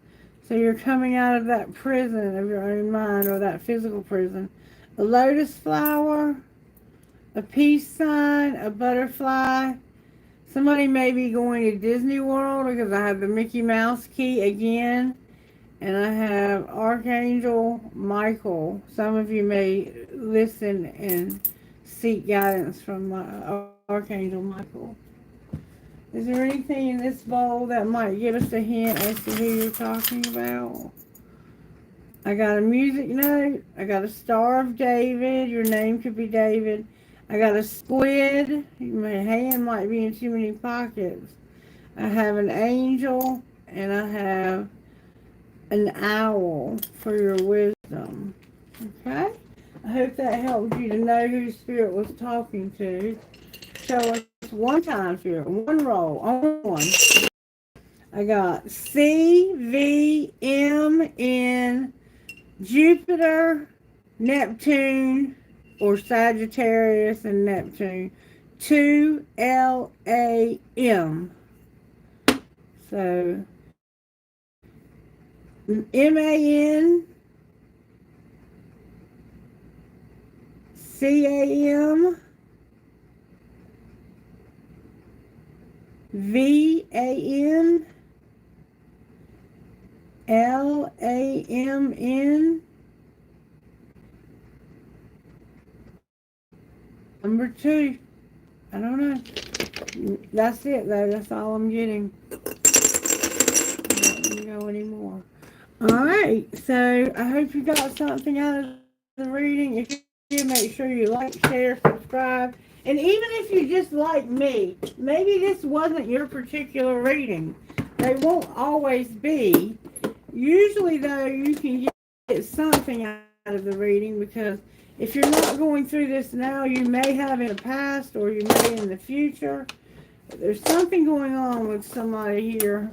so you're coming out of that prison of your own mind, or that physical prison, a lotus flower, a peace sign, a butterfly. Somebody may be going to Disney World because I have the Mickey Mouse key again. And I have Archangel Michael. Some of you may listen and seek guidance from Archangel Michael. Is there anything in this bowl that might give us a hint as to who you're talking about? I got a music note. I got a Star of David. Your name could be David. I got a squid. My hand might be in too many pockets. I have an angel. And I have an owl for your wisdom. Okay? I hope that helped you to know who Spirit was talking to. Show us one time, Spirit. One roll. Only one. I got CVM in Jupiter, Neptune, or Sagittarius and Neptune. 2LAM. So MAN, CAM, VAN, LAMN. Number 2. I don't know. That's it though. That's all I'm getting. I'm not going to go anymore. Alright, so I hope you got something out of the reading. If you did, make sure you like, share, subscribe. And even if you just like me, maybe this wasn't your particular reading. They won't always be. Usually, though, you can get something out of the reading, because if you're not going through this now, you may have in the past, or you may in the future. But there's something going on with somebody here.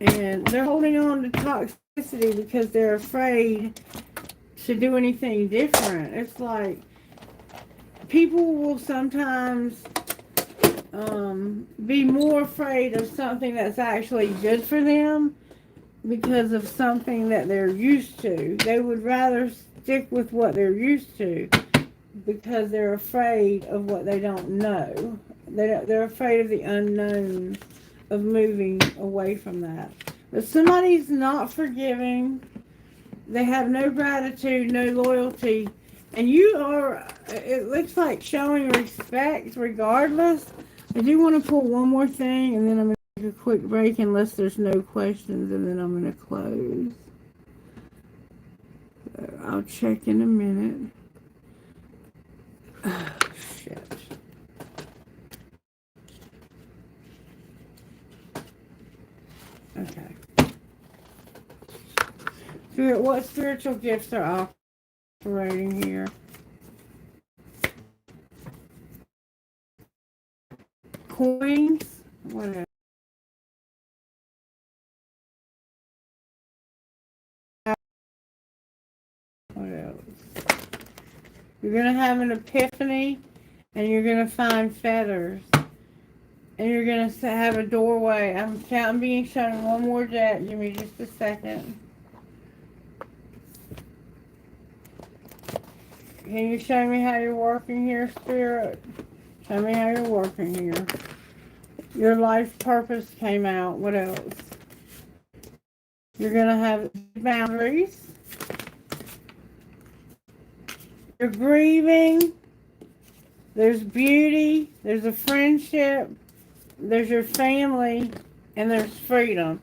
And they're holding on to toxicity because they're afraid to do anything different. It's like people will sometimes be more afraid of something that's actually good for them because of something that they're used to. They would rather stick with what they're used to because they're afraid of what they don't know. They're afraid of the unknown, of moving away from that. But somebody's not forgiving. They have no gratitude, no loyalty. And you are, it looks like, showing respect regardless. I do want to pull one more thing, and then I'm going to take a quick break unless there's no questions, and then I'm going to close. So I'll check in a minute. Oh, shit. Okay. Spirit, what spiritual gifts are operating here? Coins? What else? What else? You're going to have an epiphany and you're going to find feathers. And you're going to have a doorway. I'm being shown one more deck. Give me just a second. Can you show me how you're working here, Spirit? Show me how you're working here. Your life purpose came out. What else? You're going to have boundaries. You're grieving. There's beauty. There's a friendship. There's your family. And there's freedom.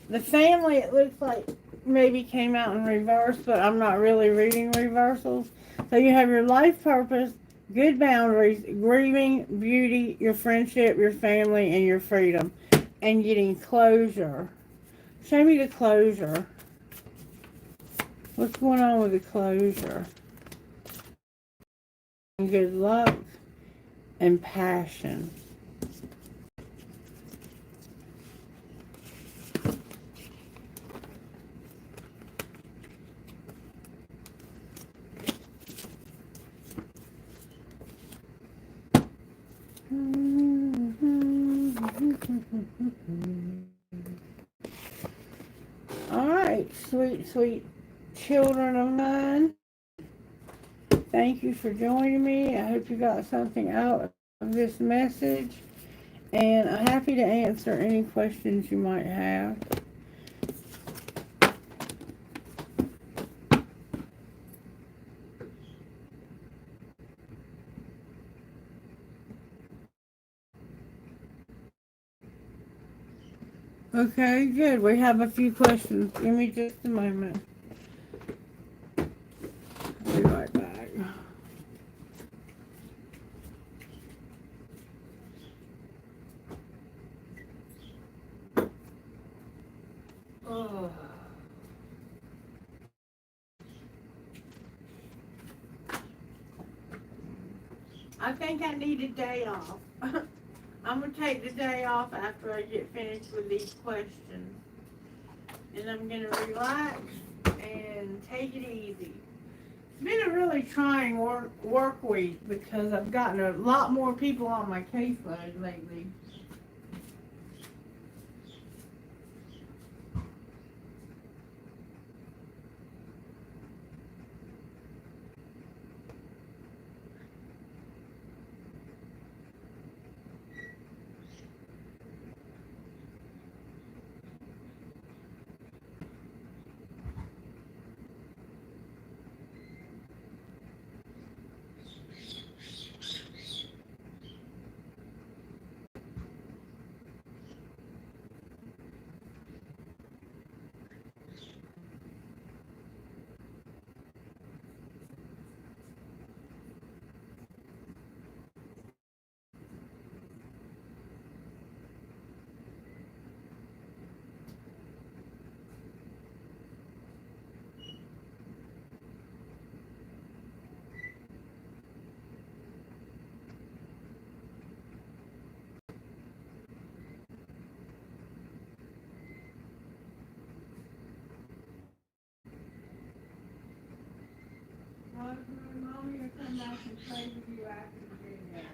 The family, it looks like maybe came out in reverse, but I'm not really reading reversals. So you have your life purpose, good boundaries, grieving, beauty, your friendship, your family, and your freedom. And getting closure. Show me the closure. What's going on with the closure? Good luck and passion. All right, sweet, sweet children of mine. Thank you for joining me. I hope you got something out of this message. And I'm happy to answer any questions you might have. Okay, good. We have a few questions. Give me just a moment. I'll be right back. Oh. I think I need a day off. I'm going to take the day off after I get finished with these questions. And I'm going to relax and take it easy. It's been a really trying work week because I've gotten a lot more people on my caseload lately. Mommy will come back and play with you after the video.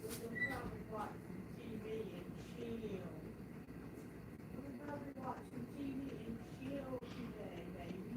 We'll probably watch some TV and chill. We'll probably watch some TV and chill today, baby.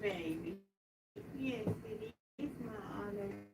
baby. Yes, it is my honor.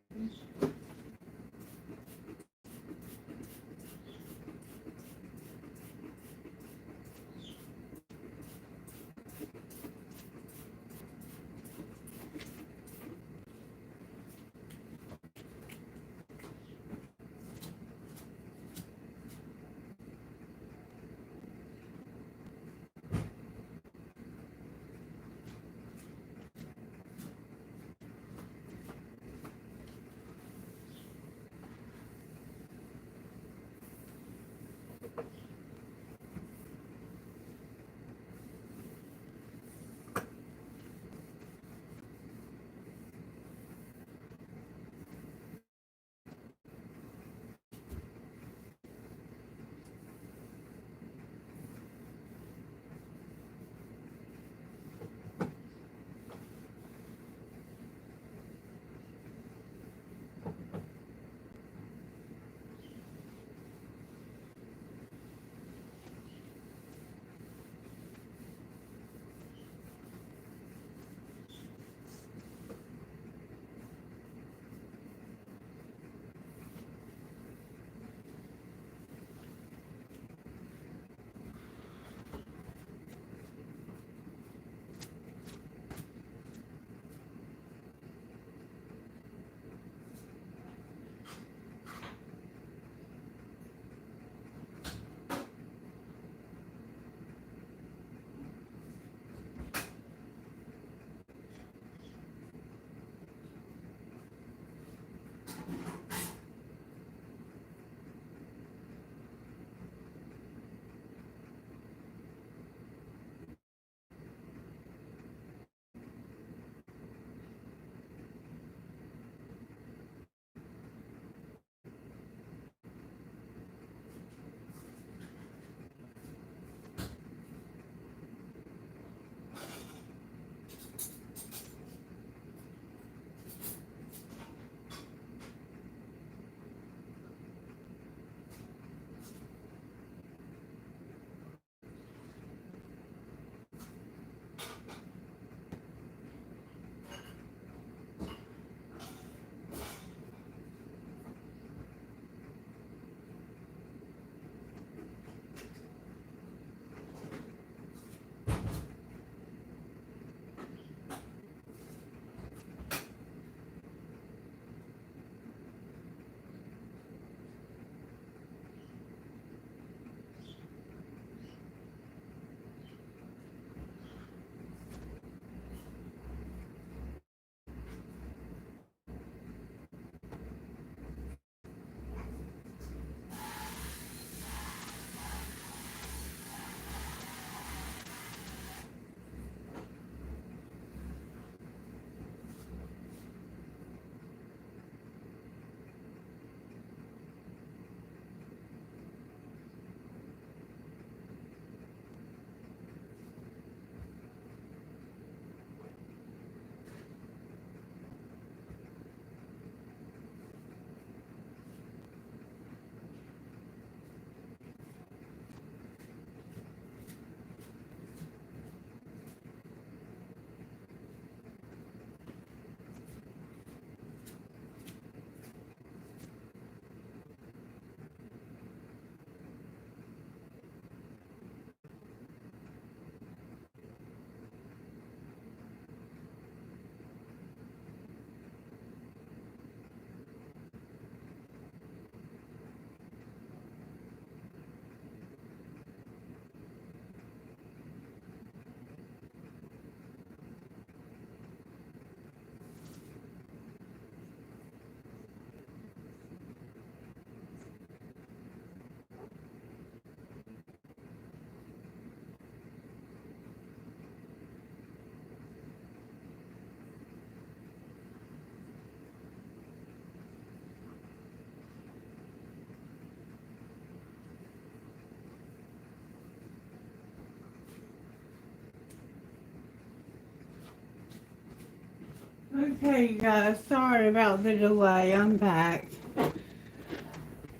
Okay, you guys, sorry about the delay. I'm back.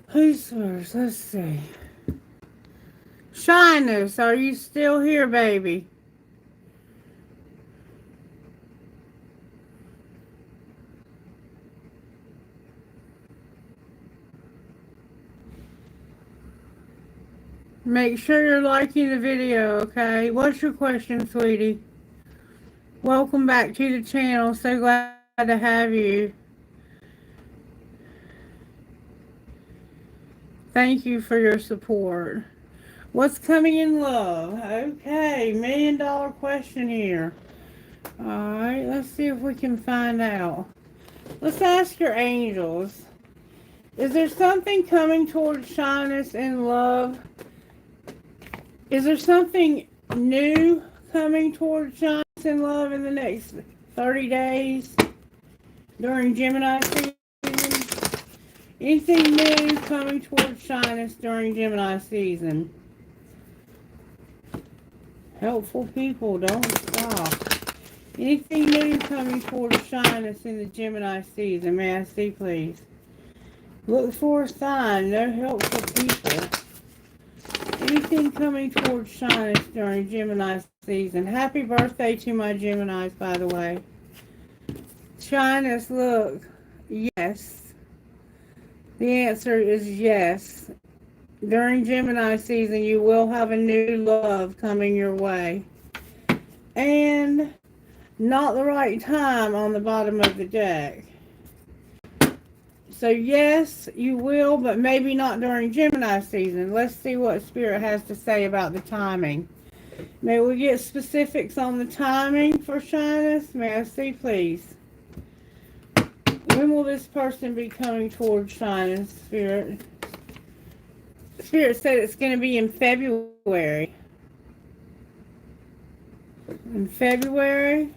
Who's first? Let's see. Shyness, are you still here, baby? Make sure you're liking the video, okay? What's your question, sweetie? Welcome back to the channel. So glad to have you. Thank you for your support. What's coming in love? Okay, $1,000,000 question here. Alright, let's see if we can find out. Let's ask your angels. Is there something coming towards shyness in love? Is there something new coming towards shyness in love in the next 30 days during Gemini season? Anything new coming towards shyness during Gemini season? Helpful people, don't stop. Anything new coming towards shyness in the Gemini season? May I see, please? Look for a sign. No helpful people. Anything coming towards shyness during Gemini season? Happy birthday to my Geminis, by the way. Shyness, look. Yes. The answer is yes. During Gemini season, you will have a new love coming your way. And not the right time on the bottom of the deck. So yes, you will, but maybe not during Gemini season. Let's see what Spirit has to say about the timing. May we get specifics on the timing for shyness? May I see, please? When will this person be coming towards shyness, Spirit? Spirit said it's going to be in February. In February?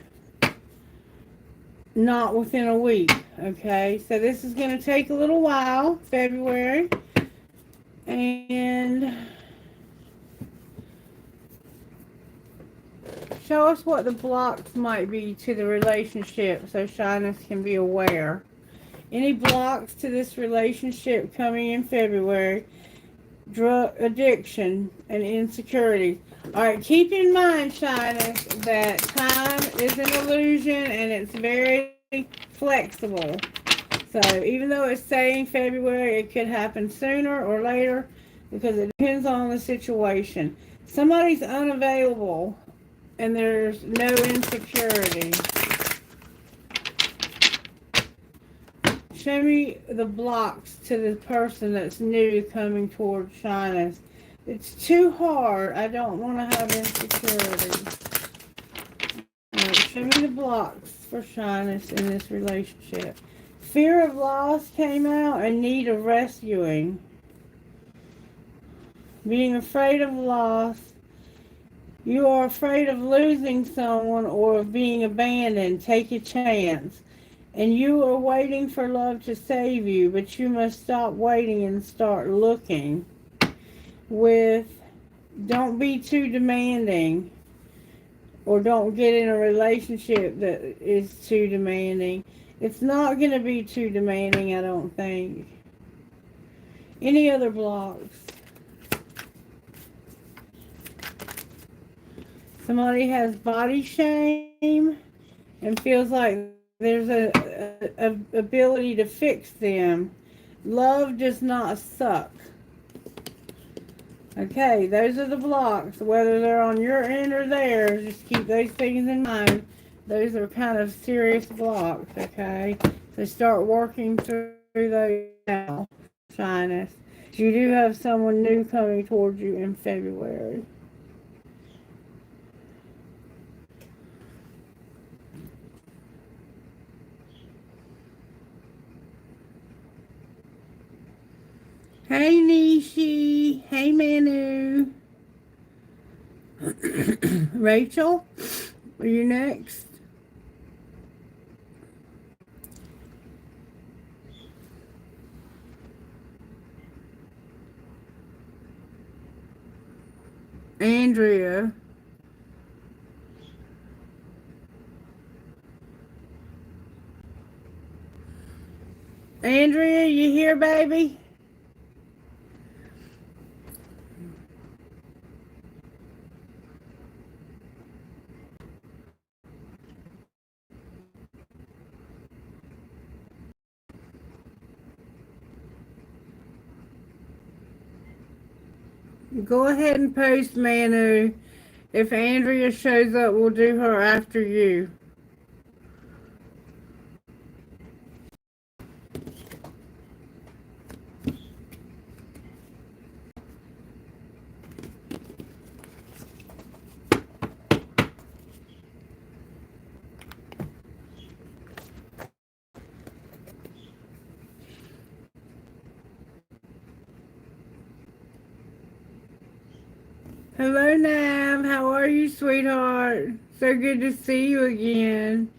Not within a week, okay? So this is going to take a little while, February. And show us what the blocks might be to the relationship so shyness can be aware. Any blocks to this relationship coming in February? Drug addiction and insecurity. Alright, keep in mind, shyness, that time is an illusion and it's very flexible. So even though it's saying February, it could happen sooner or later because it depends on the situation. Somebody's unavailable and there's no insecurity. Show me the blocks to the person that's new coming towards shyness. It's too hard. I don't want to have insecurity. Right, show me the blocks for shyness in this relationship. Fear of loss came out and need of rescuing. Being afraid of loss. You are afraid of losing someone or of being abandoned. Take a chance. And you are waiting for love to save you, but you must stop waiting and start looking. Don't be too demanding, or don't get in a relationship that is too demanding. It's not going to be too demanding, I don't think. Any other blocks? Somebody has body shame and feels like there's a ability to fix them. Love does not suck. Okay, those are the blocks. Whether they're on your end or theirs, just keep those things in mind. Those are kind of serious blocks, okay? So start working through those now, shyness. You do have someone new coming towards you in February. Hey Nishi, hey Manu. Rachel, are you next? Andrea. Andrea, you here, baby? Go ahead and post, Manu. If Andrea shows up, we'll do her after you. Hello, Nav. How are you, sweetheart? So good to see you again.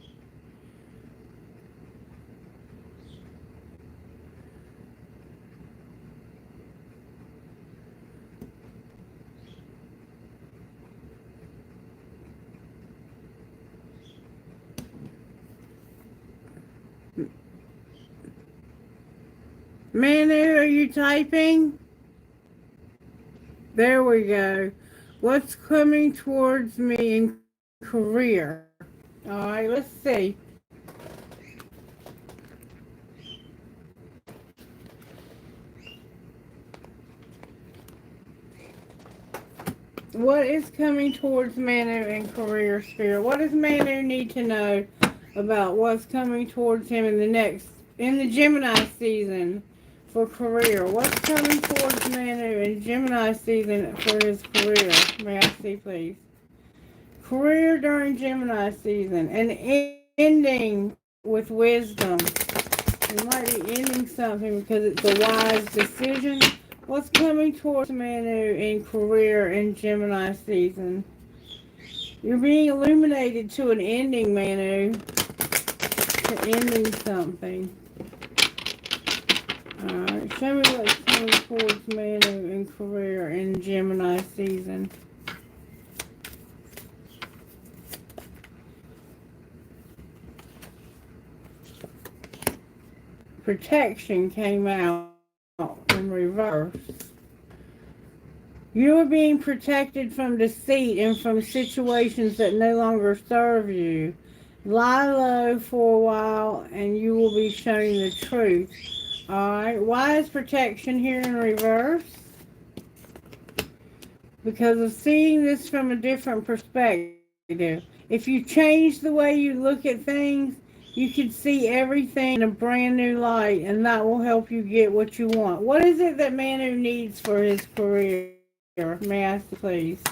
Manu, are you typing? There we go. What's coming towards me in career? All right, let's see. What is coming towards Manu in career sphere? What does Manu need to know about what's coming towards him in the Gemini season for career? What's coming towards Manu in Gemini season for his career? May I see, please? Career during Gemini season. And ending with wisdom. You might be ending something because it's a wise decision. What's coming towards Manu in career in Gemini season? You're being illuminated to an ending, Manu. To ending something. Alright, show me what's coming towards Manu in career in Gemini season. Protection came out in reverse. You are being protected from deceit and from situations that no longer serve you. Lie low for a while and you will be shown the truth. Alright, why is protection here in reverse? Because of seeing this from a different perspective. If you change the way you look at things, you can see everything in a brand new light, and that will help you get what you want. What is it that Manu needs for his career? May I see, please?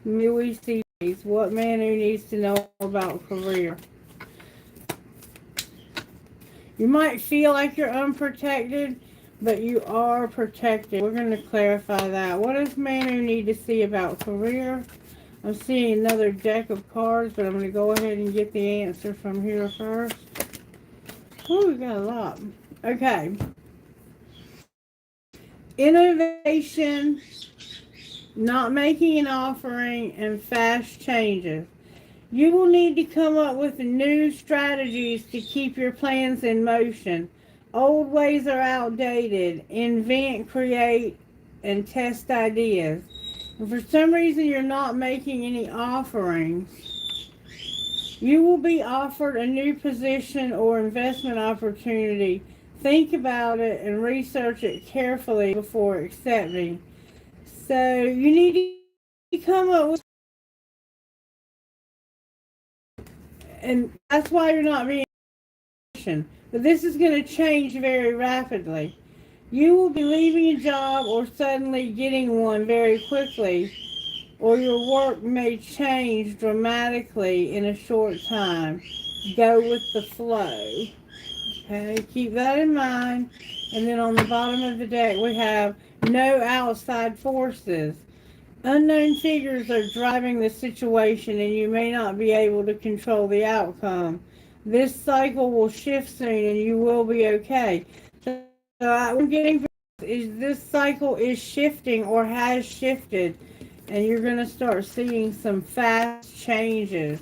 May we see, please, what Manu needs to know about career? You might feel like you're unprotected, but you are protected. We're going to clarify that. What does Manu need to see about career? I'm seeing another deck of cards, but I'm going to go ahead and get the answer from here first. Oh, we got a lot. Okay. Innovation, not making an offering, and fast changes. You will need to come up with new strategies to keep your plans in motion. Old ways are outdated. Invent, create, and test ideas. And for some reason you're not making any offerings, you will be offered a new position or investment opportunity. Think about it and research it carefully before accepting. So you need to come up with, and that's why you're not being, but this is going to change very rapidly. You will be leaving a job or suddenly getting one very quickly, or your work may change dramatically in a short time. Go with the flow. Okay, keep that in mind. And then on the bottom of the deck we have no outside forces. Unknown figures are driving the situation and you may not be able to control the outcome. This cycle will shift soon and you will be okay. So what I'm getting is this cycle is shifting or has shifted, and you're going to start seeing some fast changes.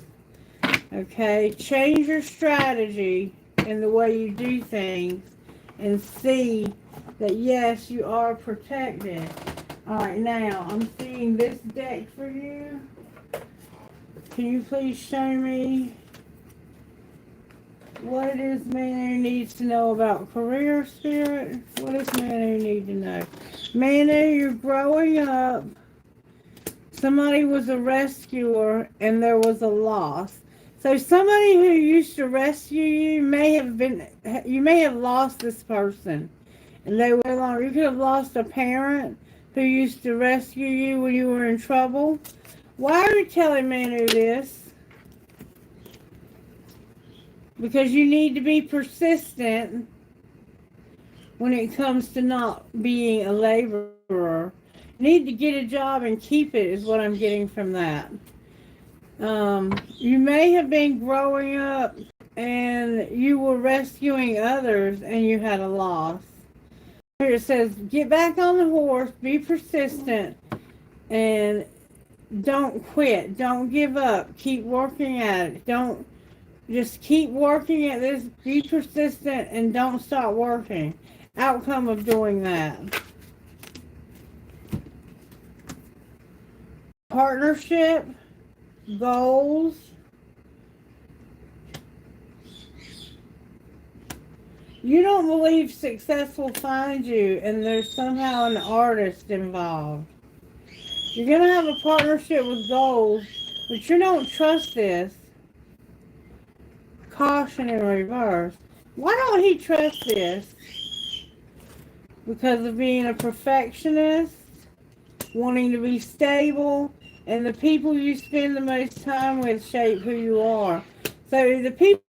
Okay, change your strategy and the way you do things and see that yes, you are protected. Alright, now I'm seeing this deck for you. Can you please show me What does Manu needs to know about career spirit? What does Manu need to know? Manu, you're growing up. Somebody was a rescuer and there was a loss. So somebody who used to rescue you you may have lost this person. And they were long. You could have lost a parent who used to rescue you when you were in trouble. Why are you telling Manu this? Because you need to be persistent when it comes to not being a laborer. You need to get a job and keep it is what I'm getting from that. You may have been growing up and you were rescuing others and you had a loss. Here it says, get back on the horse, be persistent, and don't quit. Don't give up. Keep working at it. Just keep working at this. Be persistent and don't stop working. Outcome of doing that. Partnership, goals. You don't believe success will find you and there's somehow an artist involved. You're going to have a partnership with goals, but you don't trust this. Caution in reverse. Why don't he trust this? Because of being a perfectionist, wanting to be stable, and the people you spend the most time with shape who you are. So the people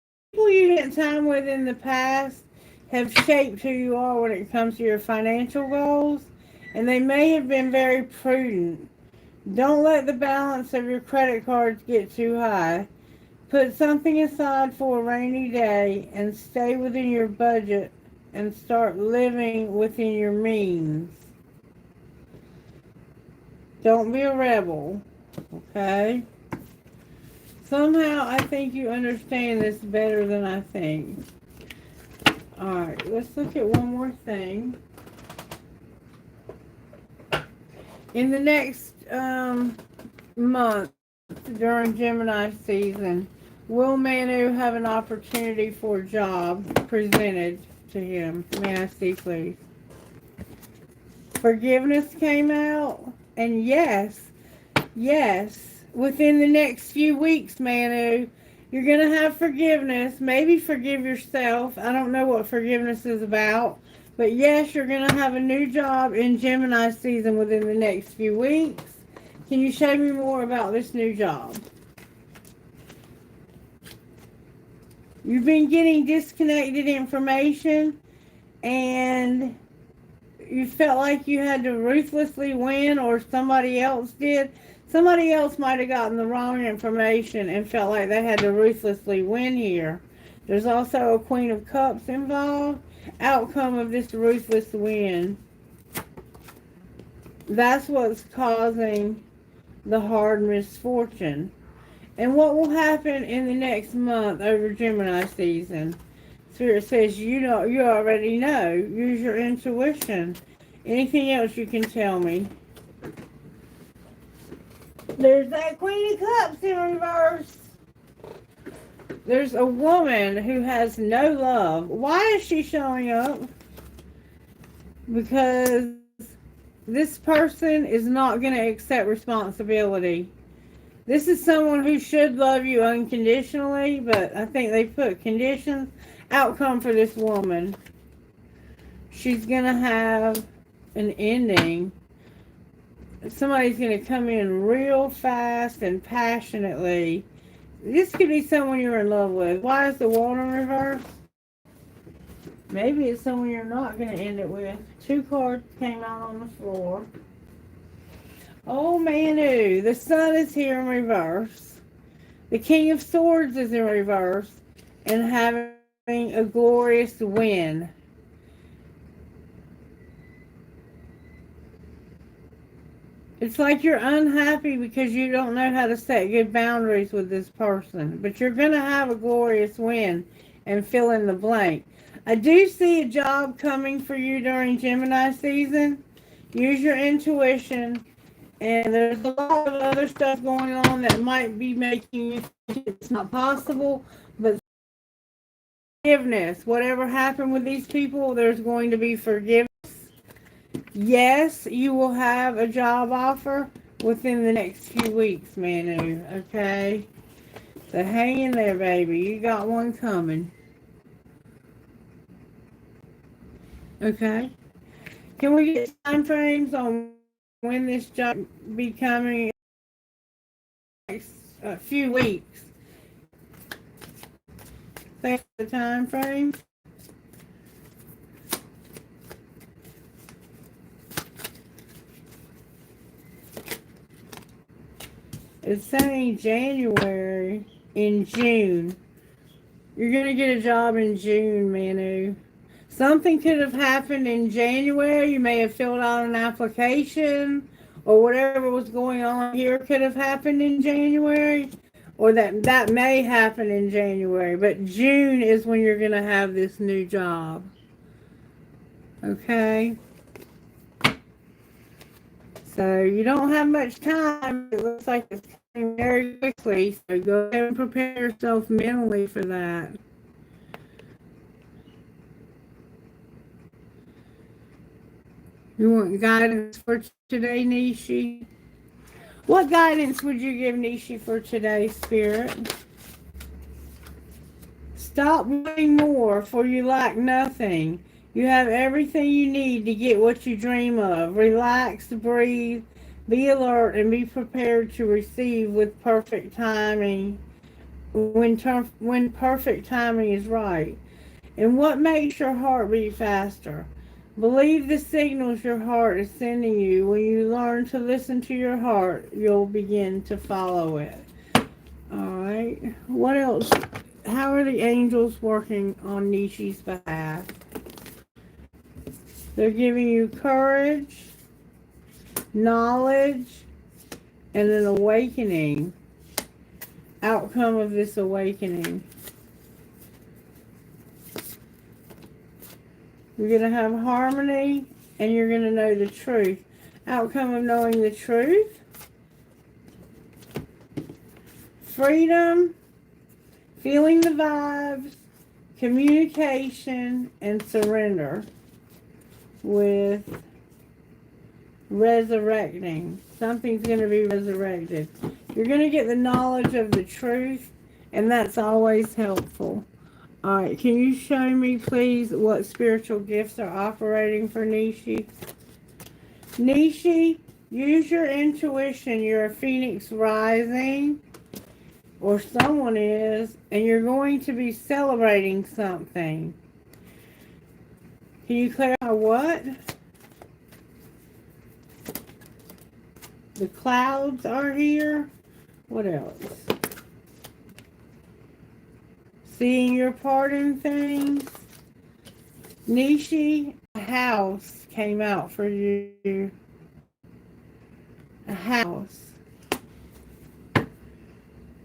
you spent time with in the past have shaped who you are when it comes to your financial goals, and they may have been very prudent. Don't let the balance of your credit cards get too high. Put something aside for a rainy day and stay within your budget and start living within your means. Don't be a rebel, okay? Somehow I think you understand this better than I think. Alright, let's look at one more thing. In the next month, during Gemini season, will Manu have an opportunity for a job presented to him? May I see, please? Forgiveness came out, and yes, within the next few weeks, Manu, you're going to have forgiveness. Maybe forgive yourself. I don't know what forgiveness is about. But yes, you're going to have a new job in Gemini season within the next few weeks. Can you show me more about this new job? You've been getting disconnected information and you felt like you had to ruthlessly win, or somebody else did. Somebody else might have gotten the wrong information and felt like they had to ruthlessly win here. There's also a Queen of Cups involved. Outcome of this ruthless win. That's what's causing the hard misfortune. And what will happen in the next month over Gemini season? Spirit says you already know. Use your intuition. Anything else you can tell me? There's that Queen of Cups in reverse. There's a woman who has no love. Why is she showing up? Because this person is not going to accept responsibility. This is someone who should love you unconditionally, but I think they put conditions. Outcome for this woman. She's going to have an ending. Somebody's going to come in real fast and passionately. This could be someone you're in love with. Why is the water in reverse? Maybe it's someone you're not going to end it with. 2 cards came out on the floor. Oh, Manu, the Sun is here in reverse. The King of Swords is in reverse. And having a glorious win. It's like you're unhappy because you don't know how to set good boundaries with this person. But you're going to have a glorious win and fill in the blank. I do see a job coming for you during Gemini season. Use your intuition. And there's a lot of other stuff going on that might be making you think it's not possible. But forgiveness. Whatever happened with these people, there's going to be forgiveness. Yes, you will have a job offer within the next few weeks, Manu. Okay? So hang in there, baby. You got one coming. Okay? Can we get time frames on when this job be coming? Next few weeks. Thanks for the time frame. It's saying January in June. You're going to get a job in June, Manu. Something could have happened in January. You may have filled out an application, or whatever was going on here could have happened in January, or that may happen in January. But June is when you're going to have this new job. Okay? So you don't have much time. It looks like it's coming very quickly. So go ahead and prepare yourself mentally for that. You want guidance for today, Nishi? What guidance would you give Nishi for today, Spirit? Stop wanting more, for you lack nothing. You have everything you need to get what you dream of. Relax, breathe, be alert, and be prepared to receive with perfect timing when perfect timing is right. And what makes your heart beat faster? Believe the signals your heart is sending you. When you learn to listen to your heart, you'll begin to follow it. Alright. What else? How are the angels working on Nishi's behalf? They're giving you courage, knowledge, and an awakening. Outcome of this awakening. You're going to have harmony, and you're going to know the truth. Outcome of knowing the truth. Freedom, feeling the vibes, communication, and surrender with resurrecting. Something's going to be resurrected. You're going to get the knowledge of the truth, and that's always helpful. Alright, can you show me, please, what spiritual gifts are operating for Nishi? Nishi, use your intuition. You're a phoenix rising, or someone is, and you're going to be celebrating something. Can you clarify what? The clouds are here. What else? Seeing your part in things. Nishi, a house came out for you. A house.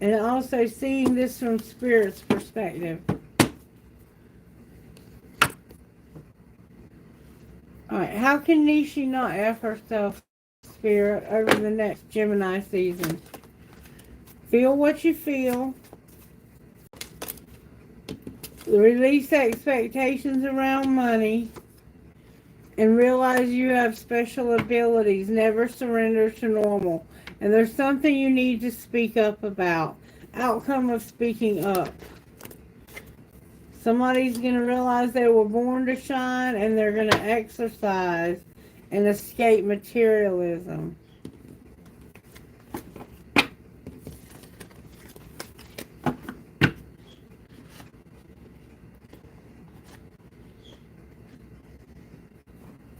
And also seeing this from Spirit's perspective. Alright, how can Nishi not F herself, Spirit, over the next Gemini season? Feel what you feel. Release expectations around money. And realize you have special abilities. Never surrender to normal. And there's something you need to speak up about. Outcome of speaking up. Somebody's going to realize they were born to shine, and they're going to exercise and escape materialism.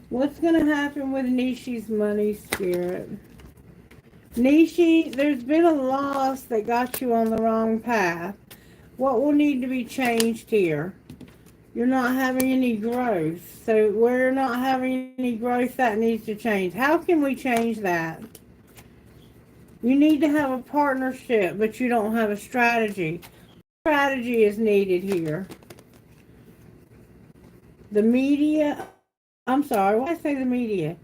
What's going to happen with Nishi's money, Spirit? Nishi, there's been a loss that got you on the wrong path. What will need to be changed here? You're not having any growth. So where you're not having any growth, that needs to change. How can we change that? You need to have a partnership, but you don't have a strategy. Strategy is needed here. The media... I'm sorry, why did I say the media?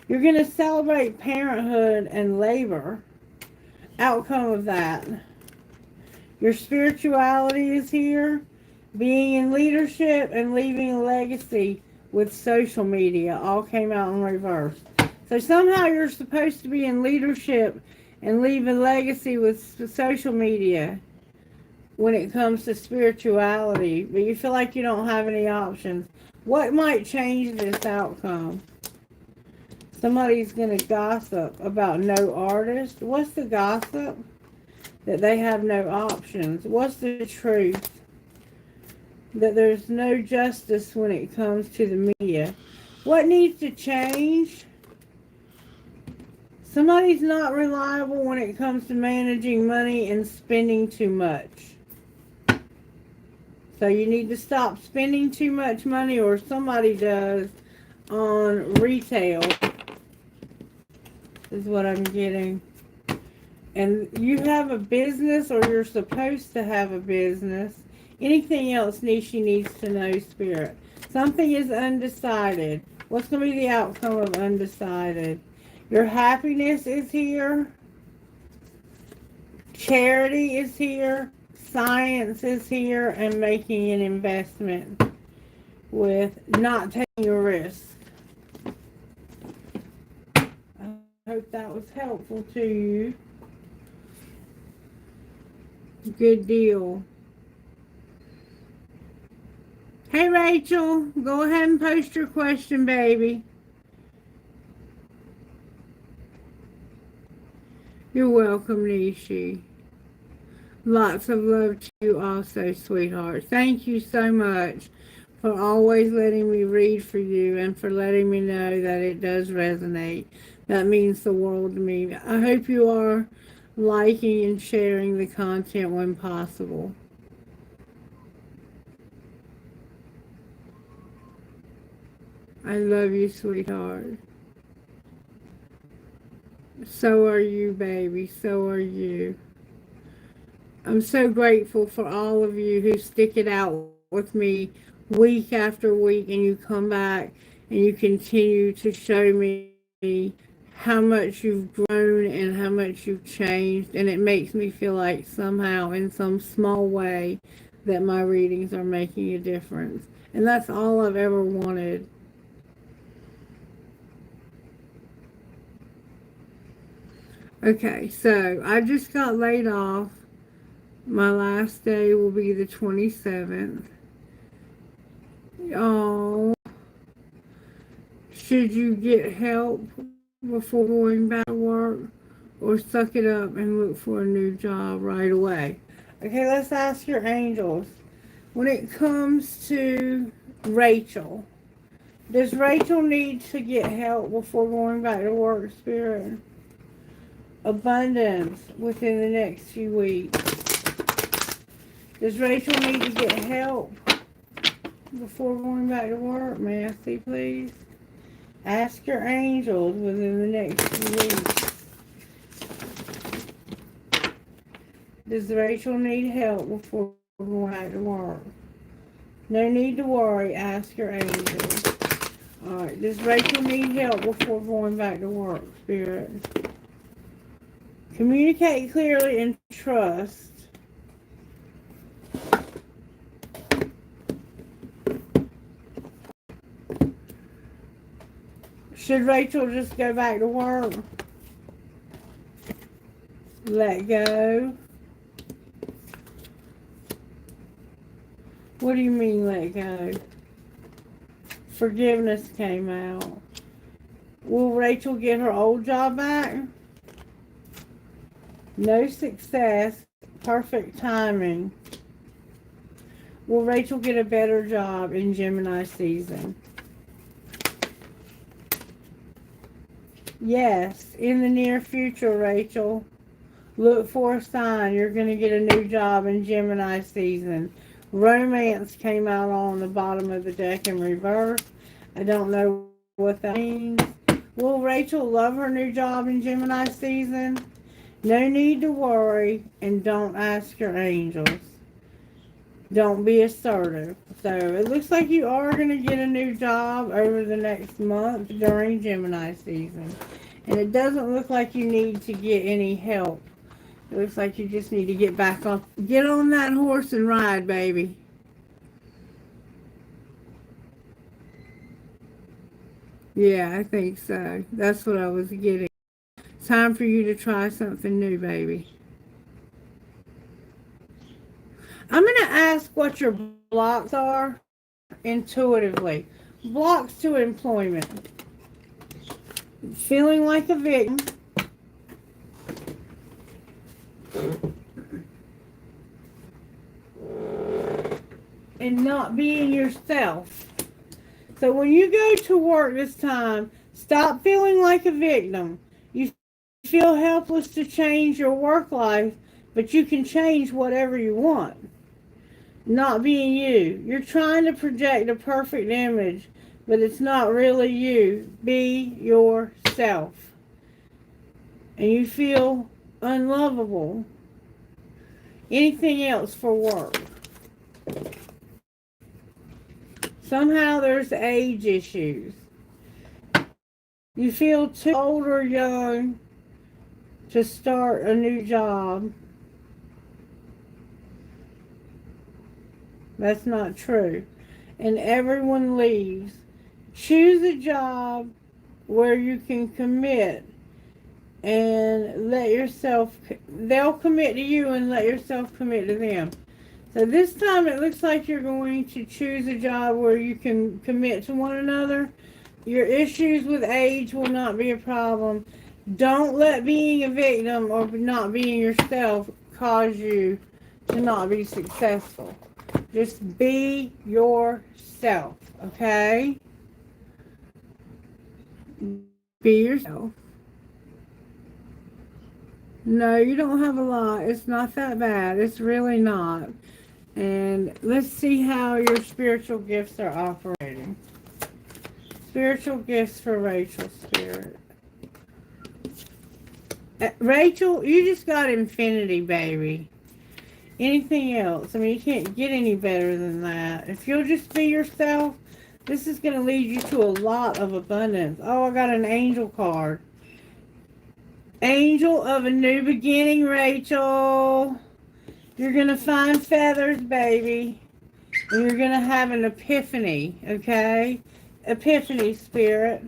You're going to celebrate parenthood and labor. Outcome of that. Your spirituality is here. Being in leadership and leaving a legacy with social media all came out in reverse. So somehow you're supposed to be in leadership and leave a legacy with social media when it comes to spirituality, but you feel like you don't have any options. What might change this outcome? Somebody's going to gossip about no artist. What's the gossip? That they have no options. What's the truth? That there's no justice when it comes to the media. What needs to change? Somebody's not reliable when it comes to managing money and spending too much. So you need to stop spending too much money, or somebody does, on retail, is what I'm getting. And you have a business, or you're supposed to have a business. Anything else Nishi needs to know, Spirit? Something is undecided. What's going to be the outcome of undecided? Your happiness is here. Charity is here. Science is here. And making an investment with not taking a risk. I hope that was helpful to you. Good deal. Hey, Rachel, go ahead and post your question, baby. You're welcome, Nishi. Lots of love to you also, sweetheart. Thank you so much for always letting me read for you and for letting me know that it does resonate. That means the world to me. I hope you are liking and sharing the content when possible. I love you, sweetheart. So are you, baby. So are you. I'm so grateful for all of you who stick it out with me week after week, and you come back and you continue to show me how much you've grown and how much you've changed, and it makes me feel like somehow in some small way that my readings are making a difference. And that's all I've ever wanted. Okay, so I just got laid off. My last day will be the 27th. Oh, should you get help before going back to work, or suck it up and look for a new job right away? Okay, let's ask your angels. When it comes to Rachel, does Rachel need to get help before going back to work, Spirit? Abundance within the next few weeks. Does Rachel need to get help before going back to work? May I see, please? Ask your angels within the next few weeks. Does Rachel need help before going back to work? No need to worry. Ask your angels. Alright, does Rachel need help before going back to work, Spirit? Communicate clearly and trust. Should Rachel just go back to work? Let go. What do you mean let go? Forgiveness came out. Will Rachel get her old job back? No success. Perfect timing. Will Rachel get a better job in Gemini season? Yes, in the near future, Rachel. Look for a sign. You're going to get a new job in Gemini season. Romance came out on the bottom of the deck in reverse. I don't know what that means. Will Rachel love her new job in Gemini season? No need to worry, and don't ask your angels. Don't be assertive. So it looks like you are going to get a new job over the next month during Gemini season. And it doesn't look like you need to get any help. It looks like you just need to get back on. Get on that horse and ride, baby. Yeah, I think so. That's what I was getting. Time for you to try something new, baby. I'm going to ask what your blocks are intuitively. Blocks to employment. Feeling like a victim. And not being yourself. So when you go to work this time, stop feeling like a victim. You feel helpless to change your work life, but you can change whatever you want. Not being you. You're trying to project a perfect image, but it's not really you. Be yourself. And you feel unlovable. Anything else for work. Somehow there's age issues. You feel too old or young to start a new job. That's not true. And everyone leaves. Choose a job where you can commit and let yourself, they'll commit to you and let yourself commit to them. So this time it looks like you're going to choose a job where you can commit to one another. Your issues with age will not be a problem. Don't let being a victim or not being yourself cause you to not be successful. Just be yourself, okay? Be yourself. No, you don't have a lot. It's not that bad. It's really not. And let's see how your spiritual gifts are operating. Spiritual gifts for Rachel Spirit. Rachel, you just got infinity, baby. Anything else? I mean, you can't get any better than that. If you'll just be yourself, this is going to lead you to a lot of abundance. Oh, I got an angel card. Angel of a new beginning, Rachel. You're going to find feathers, baby. And you're going to have an epiphany, okay? Epiphany, Spirit.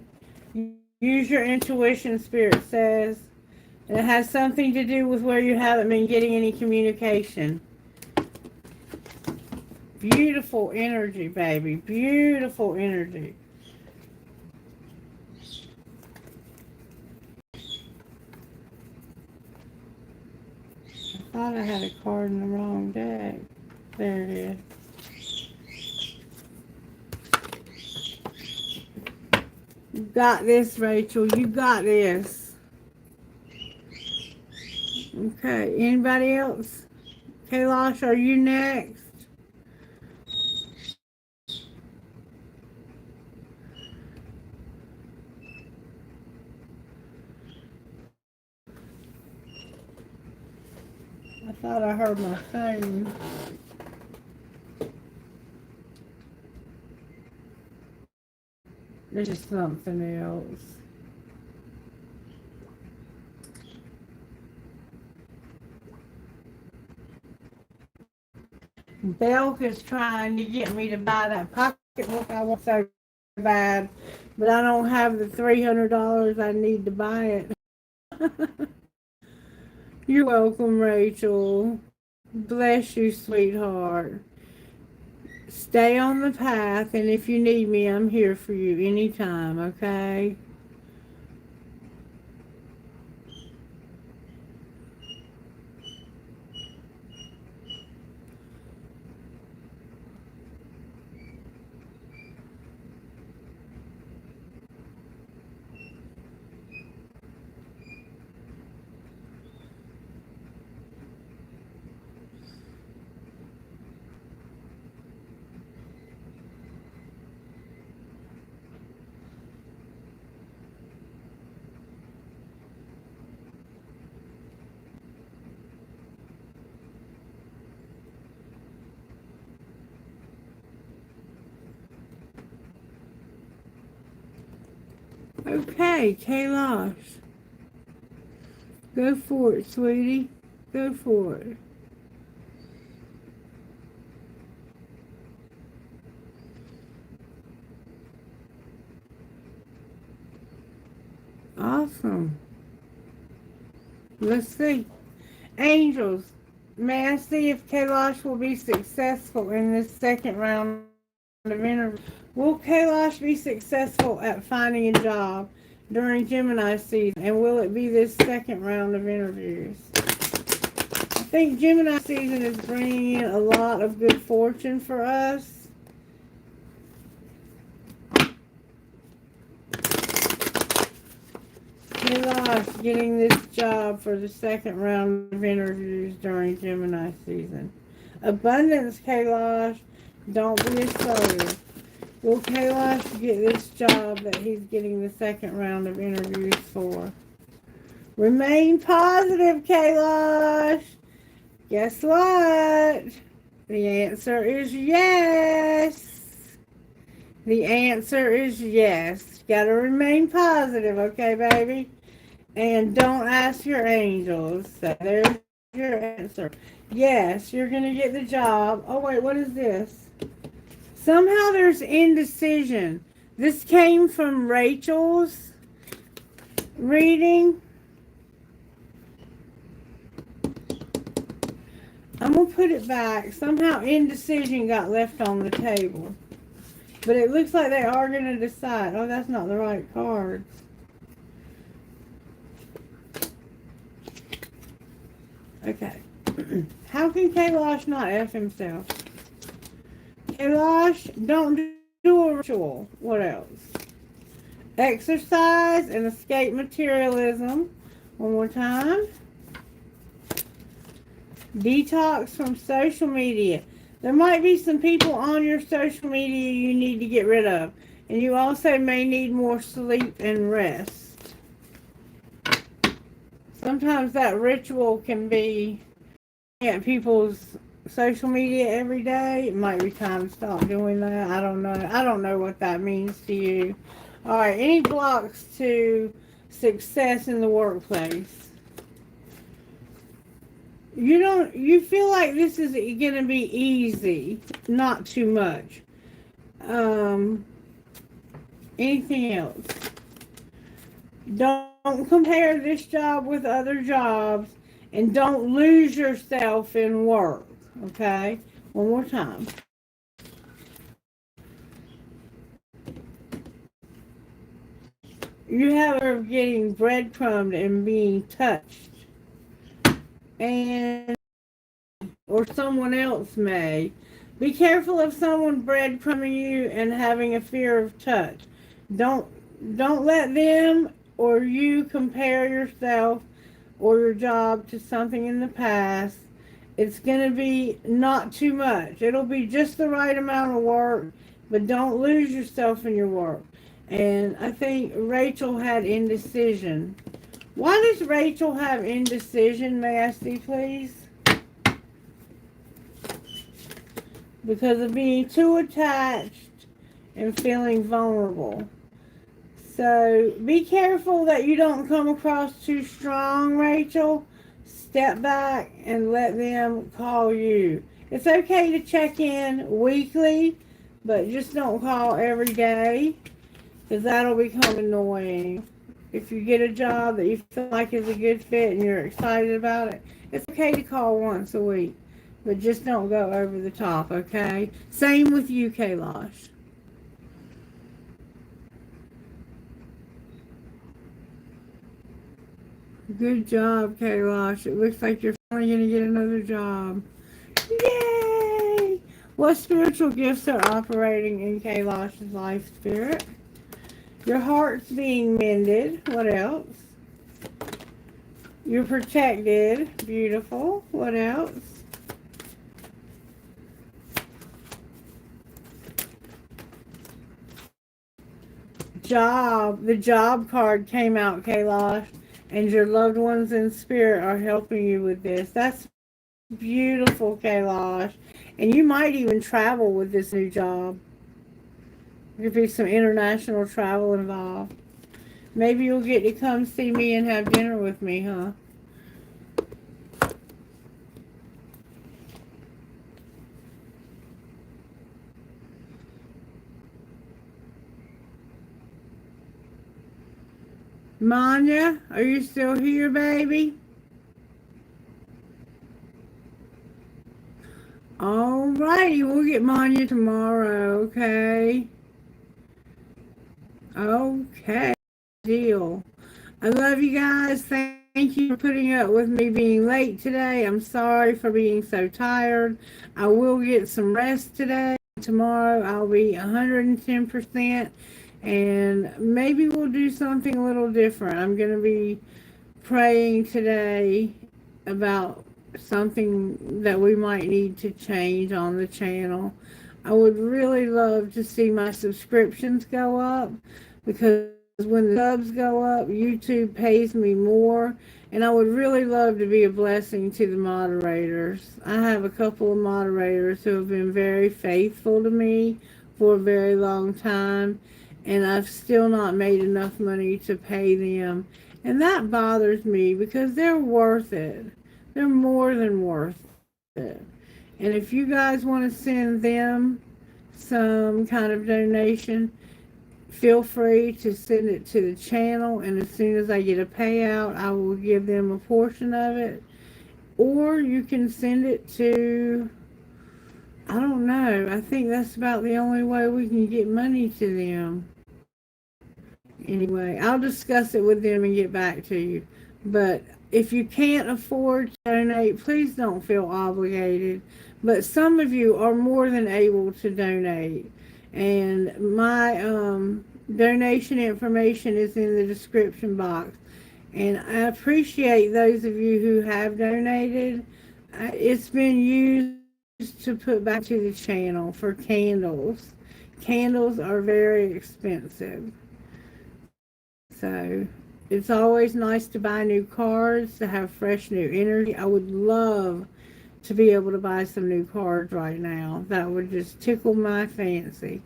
Use your intuition, Spirit says. And it has something to do with where you haven't been getting any communication. Beautiful energy, baby. Beautiful energy. I thought I had a card in the wrong deck. There it is. You got this, Rachel. You got this. Okay, anybody else? Kailash, are you next? I thought I heard my phone. This is something else. Belk is trying to get me to buy that pocketbook I want so bad, but I don't have the $300 I need to buy it. You're welcome, Rachel. Bless you, sweetheart. Stay on the path, and if you need me, I'm here for you anytime, okay? Okay, Kailash. Go for it, sweetie. Go for it. Awesome. Let's see. Angels, may I see if Kailash will be successful in this second round of interviews? Will Kailash be successful at finding a job during Gemini season? And will it be this second round of interviews? I think Gemini season is bringing in a lot of good fortune for us. Kailash getting this job for the second round of interviews during Gemini season. Abundance, Kailash. Don't be assertive. Will Kailash get this job that he's getting the second round of interviews for? Remain positive, Kailash. Guess what? The answer is yes. The answer is yes. Gotta remain positive, okay, baby? And don't ask your angels. So there's your answer. Yes, you're gonna get the job. Oh, wait, what is this? Somehow there's indecision. This came from Rachel's reading. I'm going to put it back. Somehow indecision got left on the table. But it looks like they are going to decide. Oh, that's not the right cards. Okay. How can Kailash not F himself? Kailash, don't do a ritual. What else? Exercise and escape materialism. One more time. Detox from social media. There might be some people on your social media you need to get rid of. And you also may need more sleep and rest. Sometimes that ritual can be at people's social media every day. It might be time to stop doing that. I don't know. I don't know what that means to you. All right. Any blocks to success in the workplace? You feel like this is going to be easy, not too much. Anything else? Don't compare this job with other jobs, and don't lose yourself in work, okay? One more time. You have a of getting breadcrumbed and being touched. And or someone else may. Be careful of someone breadcrumbing you and having a fear of touch. Don't let them or you compare yourself or your job to something in the past. It's going to be not too much. It'll be just the right amount of work, but don't lose yourself in your work. And I think Rachel had indecision. Why does Rachel have indecision, may I see, please? Because of being too attached and feeling vulnerable. So be careful that you don't come across too strong, Rachel. Step back and let them call you. It's okay to check in weekly, but just don't call every day, because that'll become annoying. If you get a job that you feel like is a good fit and you're excited about it, it's okay to call once a week, but just don't go over the top, okay? Same with you, Kailash. Good job, Kailash. It looks like you're finally going to get another job. Yay! What spiritual gifts are operating in Kailash's life, Spirit? Your heart's being mended. What else? You're protected. Beautiful. What else? Job. The job card came out, Kailash, and your loved ones in spirit are helping you with this. That's beautiful, Kailash. And you might even travel with this new job. There could be some international travel involved. Maybe you'll get to come see me and have dinner with me, huh? Manya, are you still here, baby? Alrighty, we'll get Manya tomorrow, okay? Okay, deal. I love you guys. Thank you for putting up with me being late today. I'm sorry for being so tired. I will get some rest today. Tomorrow I'll be 110%, and maybe we'll do something a little different. I'm going to be praying today about something that we might need to change on the channel. I would really love to see my subscriptions go up, because when the subs go up, YouTube pays me more, and I would really love to be a blessing to the moderators. I have a couple of moderators who have been very faithful to me for a very long time, and I've still not made enough money to pay them. And that bothers me, because they're worth it. They're more than worth it. And if you guys want to send them some kind of donation, feel free to send it to the channel, and as soon as I get a payout, I will give them a portion of it. Or you can send it to, I don't know, I think that's about the only way we can get money to them. Anyway, I'll discuss it with them and get back to you. But if you can't afford to donate, please don't feel obligated. But some of you are more than able to donate. And my donation information is in the description box. And I appreciate those of you who have donated. It's been used to put back to the channel for candles. Candles are very expensive. So it's always nice to buy new cards, to have fresh new energy. I would love to be able to buy some new cards right now. That would just tickle my fancy.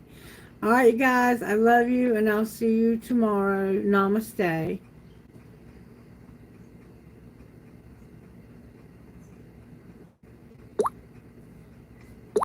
All right, guys, I love you, and I'll see you tomorrow. Namaste.